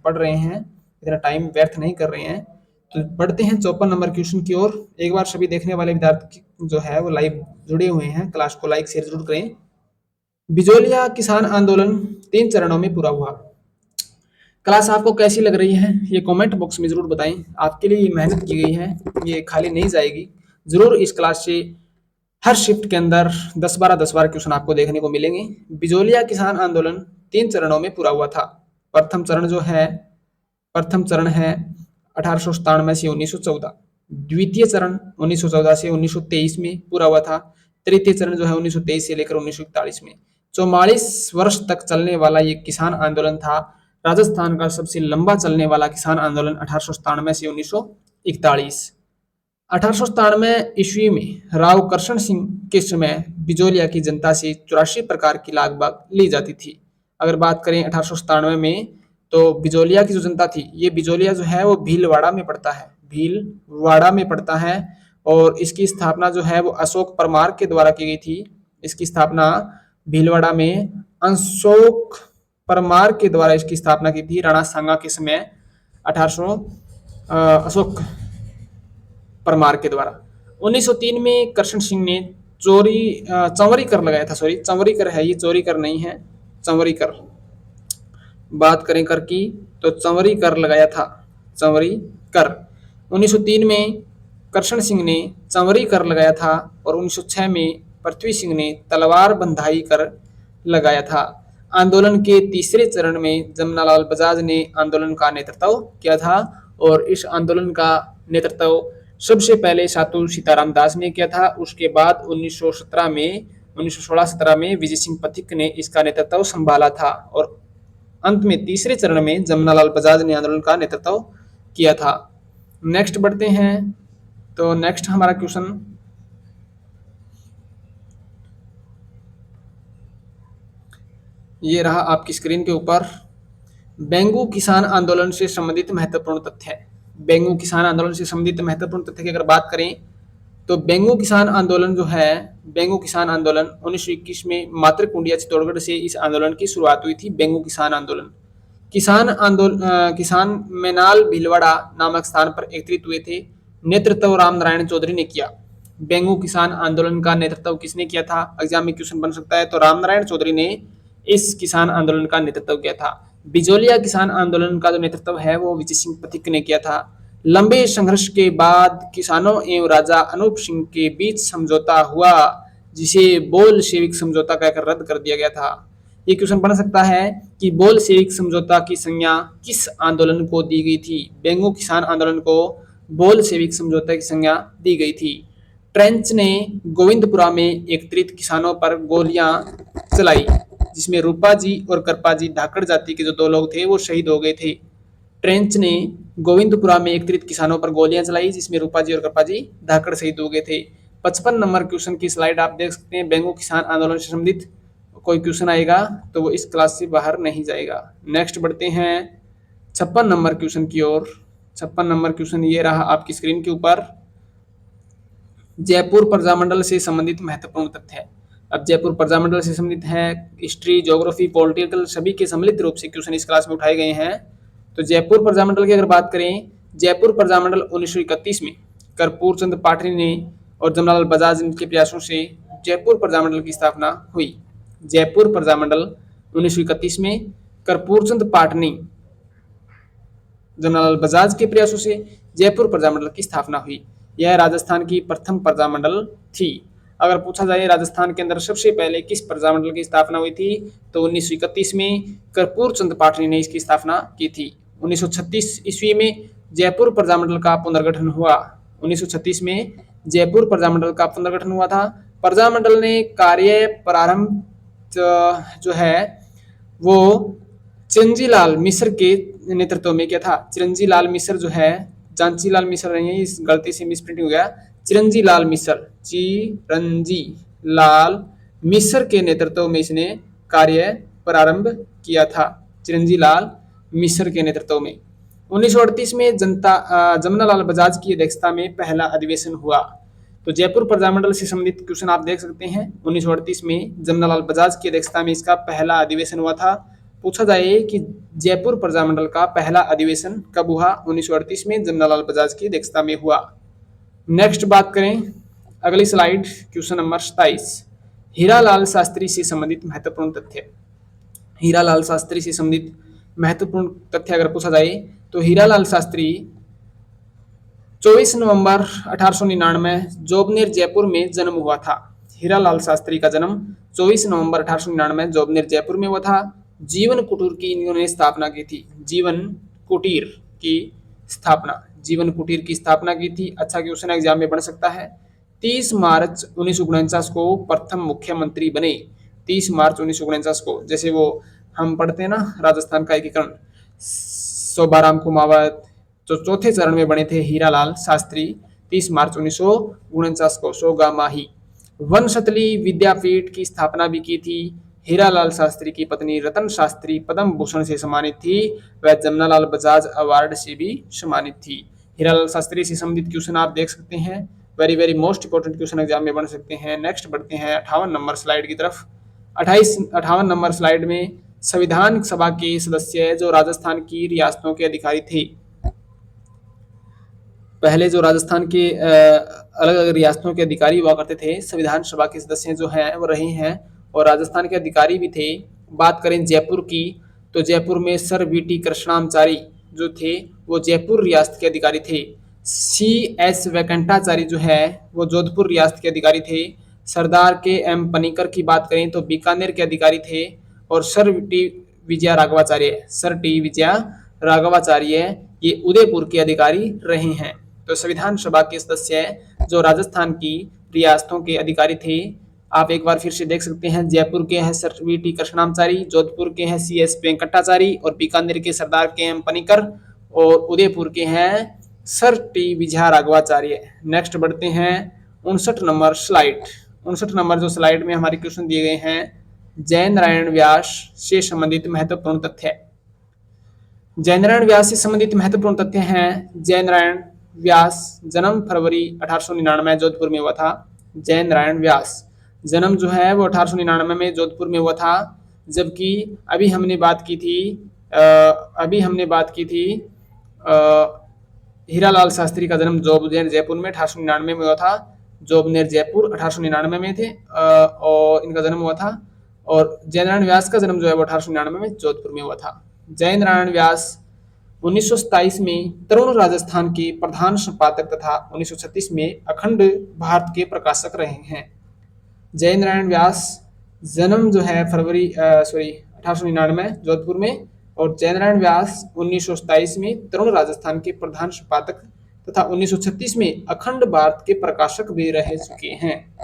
पढ़ रहे हैं, इतना टाइम व्यर्थ नहीं कर रहे हैं। तो बढ़ते हैं 54 नंबर क्वेश्चन की ओर। एक बार सभी देखने वाले विद्यार्थी जो है वो लाइव जुड़े हुए हैं, क्लास को लाइक शेयर जरूर करें। बिजोलिया किसान आंदोलन 3 चरणों में पूरा हुआ। क्लास आपको कैसी लग रही है ये कमेंट बॉक्स में ज़रूर बताएं। आपके लिए ये मेहनत की गई है, ये खाली नहीं जाएगी। ज़रूर इस क्लास से हर शिफ्ट के अंदर 10-12 क्वेश्चन आपको देखने को मिलेंगे। बिजोलिया किसान आंदोलन 3 चरणों में पूरा हुआ था। प्रथम चरण जो है प्रथम चरण है 1897 से 1914। द्वितीय चरण 1914 से 1923 में पूरा हुआ था। तृतीय चरण जो है 1923 से लेकर 1941 में। 44 वर्ष तक चलने वाला ये किसान आंदोलन था। राजस्थान का सबसे लंबा चलने वाला किसान आंदोलन 1897 से 1941। 1897 ईस्वी में राव करशन सिंह के समय बिजोलिया की जनता से 84 प्रकार की लागत ली जाती थी। अगर बात करें 1897 में, तो बिजोलिया की जो जनता थी, ये बिजोलिया जो है वो भीलवाड़ा में पड़ता है, भीलवाड़ा में पड़ता है। और इसकी स्थापना जो है वो अशोक परमार के द्वारा की गई थी। इसकी स्थापना भीलवाड़ा में अशोक परमार के द्वारा इसकी स्थापना की थी, राणा सांगा के समय 1800 अशोक परमार के द्वारा। 1903 में करशन सिंह ने चौवरी कर लगाया था। सॉरी, चौवरी कर है ये, चोरी कर नहीं है, चौवरी कर। बात करें कर की, तो चौवरी कर लगाया था, चौवरी कर। 1903 में करशन सिंह ने चौवरी कर लगाया था और 1906 में पृथ्वी सिंह ने तलवार बंधाई कर लगाया था। आंदोलन के तीसरे चरण में जमनालाल बजाज ने आंदोलन का नेतृत्व किया था और इस आंदोलन का नेतृत्व सबसे पहले सातु सीताराम दास ने किया था। उसके बाद 1916-17 में विजय सिंह पथिक ने इसका नेतृत्व संभाला था और अंत में तीसरे चरण में जमनालाल बजाज ने आंदोलन का नेतृत्व किया था। नेक्स्ट बढ़ते हैं। तो नेक्स्ट हमारा क्वेश्चन ये रहा आपकी स्क्रीन के ऊपर। बेंगू किसान आंदोलन से संबंधित महत्वपूर्ण तथ्य। बेंगू किसान आंदोलन से संबंधित महत्वपूर्ण तथ्य की अगर बात करें, तो बेंगू किसान आंदोलन जो है, बेंगू किसान आंदोलन 1921 में मातृकुंडिया चित्तौड़गढ़ से इस आंदोलन की शुरुआत हुई थी। बेंगू किसान आंदोलन किसान मेनाल भीलवाड़ा नामक स्थान पर एकत्रित हुए थे। नेतृत्व राम नारायण चौधरी ने किया। बेंगू किसान आंदोलन का नेतृत्व किसने किया था, एग्जाम में क्वेश्चन बन सकता है। तो राम नारायण चौधरी ने इस किसान आंदोलन का नेतृत्व किया था। बिजोलिया किसान आंदोलन का जो नेतृत्व है वो विजय सिंह पथिक ने किया था। लंबे संघर्ष के बाद किसानों एवं राजा अनूप सिंह के बीच समझौता हुआ, जिसे बोल सेविक समझौता कहकर रद्द कर दिया गया था। ये क्वेश्चन बन सकता है कि बोल सेविक समझौता की संज्ञा किस आंदोलन को दी गई थी। बेंगू किसान आंदोलन को बोल सेविक समझौता की संज्ञा दी गई थी। ट्रेंच ने गोविंदपुरा में एकत्रित किसानों पर गोलियां चलाई, जिसमें रूपा जी और करपा जी धाकड़ जाति के जो दो लोग थे वो शहीद हो गए थे। ट्रेंच ने गोविंदपुरा में एकत्रित किसानों पर गोलियां चलाई, जिसमें रूपा जी और करपा जी धाकड़ शहीद हो गए थे। 55 नंबर क्वेश्चन की स्लाइड आप देख सकते हैं। बेंगू किसान आंदोलन से संबंधित कोई क्वेश्चन आएगा तो वो इस क्लास से बाहर नहीं जाएगा। नेक्स्ट बढ़ते हैं 56 नंबर क्वेश्चन की ओर। 56 नंबर क्वेश्चन ये रहा आपकी स्क्रीन के ऊपर। जयपुर प्रजामंडल से संबंधित महत्वपूर्ण तथ्य। अब जयपुर प्रजामंडल से संबंधित है, हिस्ट्री, ज्योग्राफी, पॉलिटिकल सभी के सम्मिलित रूप से क्वेश्चन इस क्लास में उठाए गए हैं। तो जयपुर प्रजामंडल की अगर बात करें, जयपुर प्रजामंडल 1931 में कर्पूर चंद पाटनी ने और जमनालाल बजाज के प्रयासों से जयपुर प्रजामंडल की स्थापना हुई। जयपुर प्रजामंडल 1931 में कर्पूर चंद पाटनी, जमनालाल बजाज के प्रयासों से जयपुर प्रजामंडल की स्थापना हुई। यह राजस्थान की प्रथम प्रजामंडल थी। अगर पूछा जाए राजस्थान के अंदर सबसे पहले किस प्रजामंडल की स्थापना हुई थी, तो 1931 में कर्पूर चंद पाटनी ने इसकी स्थापना की थी। 1936 ईस्वी में जयपुर प्रजामंडल का पुनर्गठन हुआ। 1936 में जयपुर प्रजामंडल का पुनर्गठन हुआ था। प्रजामंडल ने कार्य प्रारंभ जो है वो चिरंजीलाल मिश्र के नेतृत्व में किया था। चिरंजीलाल मिश्र जो है, जानची लाल मिश्र नहीं है, इस गलती से मिसप्रिंटिंग हो गया। चिरंजी लाल मिश्र, चिरंजी लाल मिश्र के नेतृत्व में इसने कार्य प्रारंभ किया था। चिरंजी लाल मिश्र के नेतृत्व में 1938 में जमनालाल बजाज की अध्यक्षता में पहला अधिवेशन हुआ। तो जयपुर प्रजामंडल से संबंधित क्वेश्चन आप देख सकते हैं। 1938 में जमनालाल बजाज की अध्यक्षता में इसका पहला अधिवेशन हुआ था। पूछा जाए कि जयपुर प्रजामंडल का पहला अधिवेशन कब हुआ? 1938 में जमनालाल बजाज की अध्यक्षता में हुआ। नेक्स्ट बात करें, अगली slide, question number 27, Hiralal Shastri से संबंधित महत्वपूर्ण तथ्य। हीरालाल शास्त्री से संबंधित महत्वपूर्ण तथ्य अगर पूछा जाए तो हीरालाल शास्त्री 24 नवंबर 1899 जोबनेर जयपुर में जन्म हुआ था। हीरालाल शास्त्री का जन्म 24 नवंबर 1899 जोबनेर जयपुर में हुआ था। जीवन कुटीर की इन्होंने स्थापना की थी। जीवन कुटीर की स्थापना की थी। अच्छा क्वेश्चन एग्जाम में बन सकता है। 30 मार्च 1949 को प्रथम मुख्यमंत्री बने। 30 मार्च 1949 को, जैसे वो हम पढ़ते हैं ना राजस्थान का एकीकरण, शोभाराम कुमावत जो चौथे चरण में बने थे हीरालाल शास्त्री 30 मार्च 1949 को सोगामाही। वनस्थली विद्यापीठ की स्थापना भी की थी। हीरालाल शास्त्री की पत्नी रतन शास्त्री पद्म भूषण से सम्मानित थी। वह जमनालाल बजाज अवार्ड से भी सम्मानित थी। हीरालाल शास्त्री से संबंधित क्वेश्चन आप देख सकते हैं। Very very most important question exam में बन सकते हैं। नेक्स्ट बढ़ते हैं 58 नंबर स्लाइड की तरफ। 58 नंबर स्लाइड में संविधान सभा के सदस्य जो राजस्थान की रियासतों के अधिकारी थे। पहले जो राजस्थान के अलग अलग रियासतों के अधिकारी हुआ करते थे, संविधान सभा के सदस्य जो हैं वो रहे हैं और राजस्थान के अधिकारी भी थे। बात करें जयपुर की तो जयपुर में सर वीटी कृष्णाचारी जो थे वो जयपुर रियासत के अधिकारी थे। CS वैकंठाचारी जो है वो जोधपुर रियासत के अधिकारी थे। सरदार KM पनिकर की बात करें तो बीकानेर के अधिकारी थे। और सर टी विजया राघवाचार्य ये उदयपुर के अधिकारी रहे हैं। तो संविधान सभा के सदस्य जो राजस्थान की रियासतों के अधिकारी थे, आप एक बार फिर से देख सकते हैं। जयपुर के हैं सर VT कृष्णाचारी, जोधपुर के हैं CS वेंकटाचारी और बीकानेर के सरदार KM पनिकर और उदयपुर के हैं sir T Vijaya Raghavacharya. Next बढ़ते हैं 59 नंबर स्लाइड। 59 नंबर जो स्लाइड में हमारे क्वेश्चन दिए गए हैं, जयनारायण व्यास से संबंधित महत्वपूर्ण तथ्य। जयनारायण व्यास से संबंधित महत्वपूर्ण तथ्य हैं। जयनारायण व्यास जन्म फरवरी 1899 जोधपुर में हुआ था। जयनारायण व्यास जन्म जो है वो 1899 में जोधपुर में हुआ था। जबकि अभी हमने बात की थी हीरालाल शास्त्री का जन्म जोबनेर जयपुर में 1899 में हुआ था। जोबनेर जयपुर 1899 में थे और इनका जन्म हुआ था। और जयनारायण व्यास का जन्म जो है वो 1899 में जोधपुर में हुआ था। जयनारायण व्यास 1927 में तरुण राजस्थान के प्रधान संपादक तथा 1936 में अखंड भारत के प्रकाशक रहे हैं। जयनारायण व्यास जन्म जो है 1899 जोधपुर में और जयनारायण व्यास 1927 में तरुण राजस्थान के प्रधान संपादक तथा 1936 में अखंड भारत के प्रकाशक भी रह चुके हैं।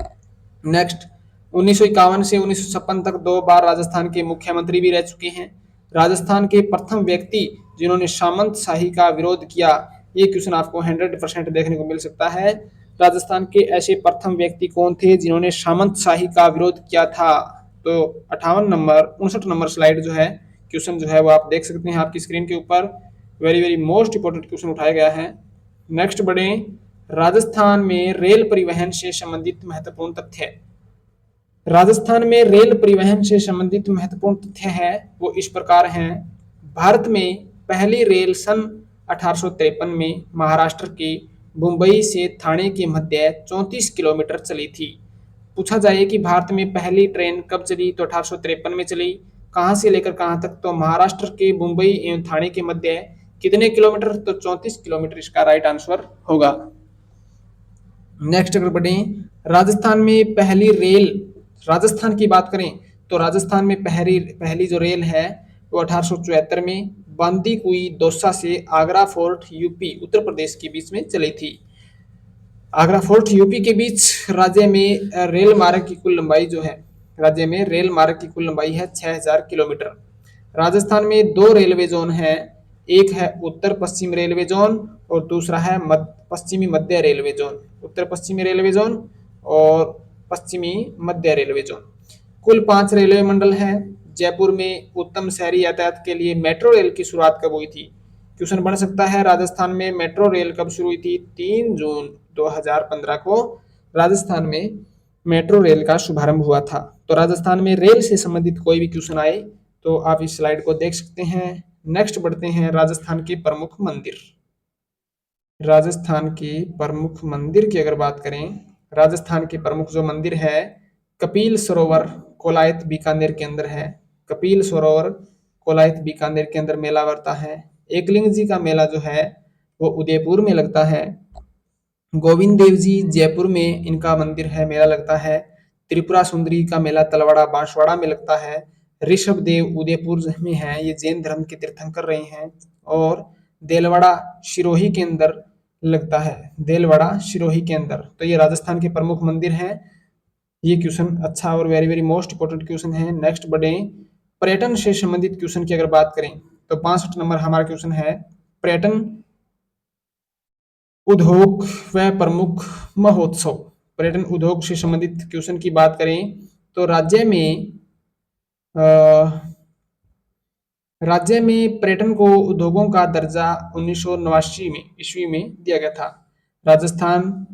नेक्स्ट 1951 से 1956 तक 2 बार राजस्थान के मुख्यमंत्री भी रह चुके हैं। राजस्थान के प्रथम व्यक्ति जिन्होंने सामंत शाही का विरोध किया, ये क्वेश्चन आपको 100% देखने को मिल सकता है। राजस्थान के ऐसे प्रथम व्यक्ति कौन थे जिन्होंने सामंत शाही का विरोध किया था? तो 59 नंबर स्लाइड जो है क्वेश्चन जो है वो आप देख सकते हैं आपकी स्क्रीन के ऊपर। Very very most important question उठाया गया है। नेक्स्ट बढ़े, राजस्थान में रेल परिवहन से संबंधित महत्वपूर्ण तथ्य। राजस्थान में रेल परिवहन से संबंधित महत्वपूर्ण तथ्य है वो इस प्रकार हैं। भारत में पहली रेल सन 1853 में महाराष्ट्र के मुंबई से ठाणे के मध्य 34 किलोमीटर चली थी। पूछा जाए कि भारत में पहली ट्रेन कब चली तो 1853 में चली। कहां से लेकर कहां तक? तो महाराष्ट्र के मुंबई एवं ठाणे के मध्य कितने किलोमीटर? तो 34 किलोमीटर इसका राइट आंसर होगा। नेक्स्ट अगर बढ़े, राजस्थान की बात करें तो राजस्थान में पहली जो रेल है वो 1874 में बांदीकुई दौसा से आगरा फोर्ट यूपी उत्तर प्रदेश के बीच में चली थी। आगरा फोर्ट यूपी के बीच राज्य में रेल मार्ग की कुल लंबाई है 6000 किलोमीटर। राजस्थान में 2 रेलवे जोन हैं, एक है उत्तर पश्चिम रेलवे जोन और दूसरा है पश्चिमी मध्य रेलवे जोन, उत्तर पश्चिमी रेलवे जोन और पश्चिमी मध्य रेलवे जोन। कुल 5 रेलवे मंडल हैं। जयपुर में उत्तम शहरी यातायात के लिए मेट्रो रेल की शुरुआत कब हुई थी? क्वेश्चन बन सकता है, राजस्थान में मेट्रो रेल कब शुरू हुई थी? 3 जून 2015 को राजस्थान में मेट्रो रेल का शुभारंभ हुआ था। तो राजस्थान में रेल से संबंधित कोई भी क्वेश्चन आए तो आप इस स्लाइड को देख सकते हैं। नेक्स्ट बढ़ते हैं, राजस्थान के प्रमुख मंदिर। राजस्थान के प्रमुख मंदिर की अगर बात करें, राजस्थान के प्रमुख जो मंदिर है, कपिल सरोवर कोलायत बीकानेर के अंदर है। कपिल सरोवर कोलायत बीकानेर के अंदर मेला भरता है। एकलिंग जी का मेला जो है वो उदयपुर में लगता है। गोविंद देव जी जयपुर में इनका मंदिर है, मेला लगता है। त्रिपुरा सुंदरी का मेला तलवाड़ा बांसवाड़ा में लगता है। ऋषभ देव उदयपुर में है, ये जैन धर्म के तीर्थंकर रहे हैं। और देलवाड़ा सिरोही के अंदर लगता है, देलवाड़ा सिरोही के अंदर। तो ये राजस्थान के प्रमुख मंदिर हैं। ये क्वेश्चन अच्छा और very very most important question है। नेक्स्ट बढ़े, पर्यटन से संबंधित क्वेश्चन की अगर बात करें तो 65 नंबर हमारा क्वेश्चन है, पर्यटन उद्योग व प्रमुख महोत्सव। पर्यटन उद्योग से संबंधित क्वेश्चन की बात करें तो राज्य में पर्यटन को उद्योगों का दर्जा 1989 में ईस्वी में दिया गया था। राजस्थान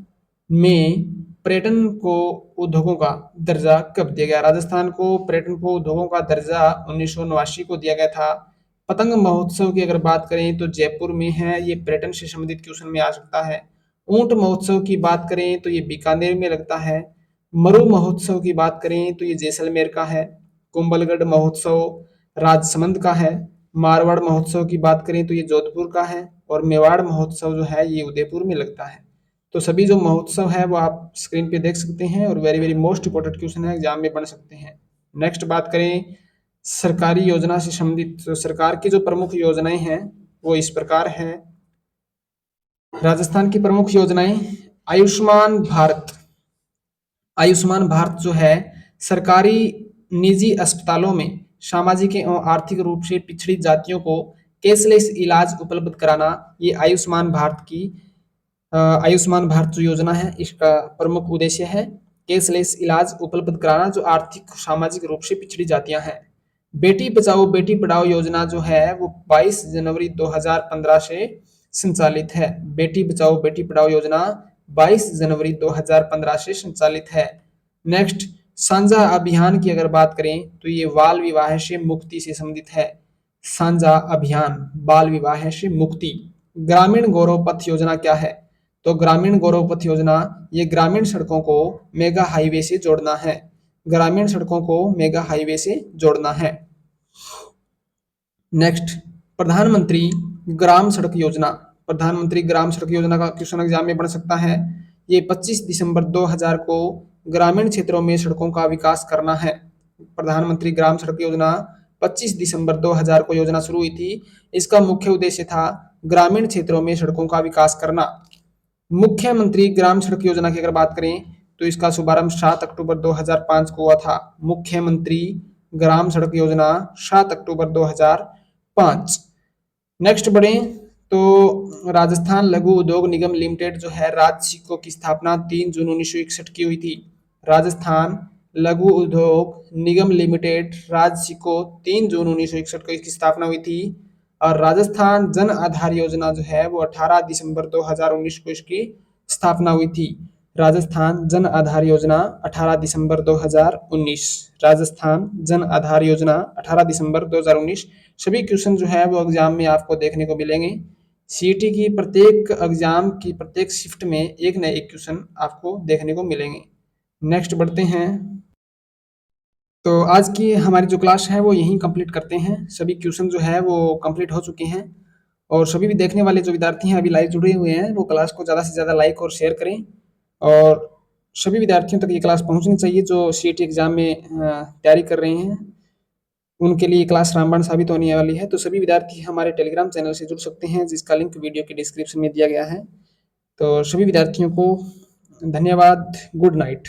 में पर्यटन को उद्योगों का दर्जा कब दिया गया? राजस्थान को पर्यटन को उद्योगों का दर्जा 1989 को दिया गया था। पतंग महोत्सव की अगर बात करें तो जयपुर में है, ये पर्यटन से संबंधित क्वेश्चन में आ सकता है। ऊंट महोत्सव की बात करें तो ये बीकानेर में लगता है। मरु महोत्सव की बात करें तो ये जैसलमेर का है। कुंभलगढ़ महोत्सव राजसमंद का है। मारवाड़ महोत्सव की बात करें तो ये जोधपुर का है। और मेवाड़ महोत्सव जो है ये उदयपुर में लगता है। तो सभी जो महोत्सव है वो आप स्क्रीन पे देख सकते हैं और very very most important question है, एग्जाम में बन सकते हैं। नेक्स्ट बात करें सरकारी योजना से संबंधित, तो सरकार की जो प्रमुख योजनाएं हैं वो इस प्रकार है। राजस्थान की प्रमुख योजनाएं, आयुष्मान भारत। आयुष्मान भारत जो है सरकारी निजी अस्पतालों में सामाजिक एवं आर्थिक रूप से पिछड़ी जातियों को कैशलेस इलाज उपलब्ध कराना, ये आयुष्मान भारत जो योजना है इसका प्रमुख उद्देश्य है कैशलेस इलाज उपलब्ध कराना जो आर्थिक सामाजिक रूप से पिछड़ी जातियां हैं। बेटी बचाओ बेटी पढ़ाओ योजना जो है वो 22 जनवरी 2015 से संचालित है। बेटी बचाओ बेटी पढ़ाओ योजना 22 जनवरी 2015 से संचालित है। नेक्स्ट, साझा अभियान की अगर बात करें तो ये बाल विवाह से मुक्ति से संबंधित है। साझा अभियान बाल विवाह से मुक्ति। ग्रामीण गौरव पथ योजना क्या है? तो ग्रामीण गौरव पथ योजना ये ग्रामीण सड़कों को मेगा हाईवे से जोड़ना है। ग्रामीण सड़कों को मेगा हाईवे से जोड़ना है। नेक्स्ट, प्रधानमंत्री ग्राम सड़क योजना। प्रधानमंत्री ग्राम सड़क योजना का क्वेश्चन एग्जाम में बन सकता है। ये 25 दिसंबर 2000 को ग्रामीण क्षेत्रों में सड़कों का विकास करना है। प्रधानमंत्री ग्राम सड़क योजना 25 दिसंबर 2000 को योजना शुरू हुई थी। इसका मुख्य उद्देश्य था ग्रामीण क्षेत्रों में सड़कों का विकास करना। मुख्यमंत्री ग्राम सड़क योजना की अगर बात करें तो इसका शुभारंभ 7 अक्टूबर 2005 को हुआ था। मुख्यमंत्री ग्राम सड़क योजना 7 अक्टूबर 2005। नेक्स्ट बढ़े तो राजस्थान लघु उद्योग निगम लिमिटेड जो है राजसिको की स्थापना 3 जून 1961 की हुई थी। राजस्थान लघु उद्योग निगम लिमिटेड राजसिको 3 जून 1961 को इसकी स्थापना हुई थी। और राजस्थान जन आधार योजना जो है वो 18 दिसंबर 2019 को इसकी स्थापना हुई थी। राजस्थान जन आधार योजना 18 दिसंबर 2019। राजस्थान जन आधार योजना 18 दिसंबर 2019। सभी क्वेश्चन जो है वो एग्जाम में आपको देखने को मिलेंगे। सीईटी की प्रत्येक एग्जाम की प्रत्येक शिफ्ट में एक न एक क्वेश्चन आपको देखने को मिलेंगे। नेक्स्ट बढ़ते हैं, तो आज की हमारी जो क्लास है वो यहीं कंप्लीट करते हैं। सभी क्वेश्चन जो है वो कंप्लीट हो चुके हैं और सभी भी देखने वाले जो विद्यार्थी हैं अभी लाइव जुड़े हुए हैं वो क्लास को ज़्यादा से ज़्यादा लाइक और शेयर करें। और सभी विद्यार्थियों तक ये क्लास पहुंचनी चाहिए जो सीईटी एग्जाम में तैयारी कर रहे हैं, उनके लिए क्लास रामबाण साबित होने वाली है। तो सभी विद्यार्थी हमारे टेलीग्राम चैनल से जुड़ सकते हैं जिसका लिंक वीडियो के डिस्क्रिप्शन में दिया गया है। तो सभी विद्यार्थियों को धन्यवाद। Good night.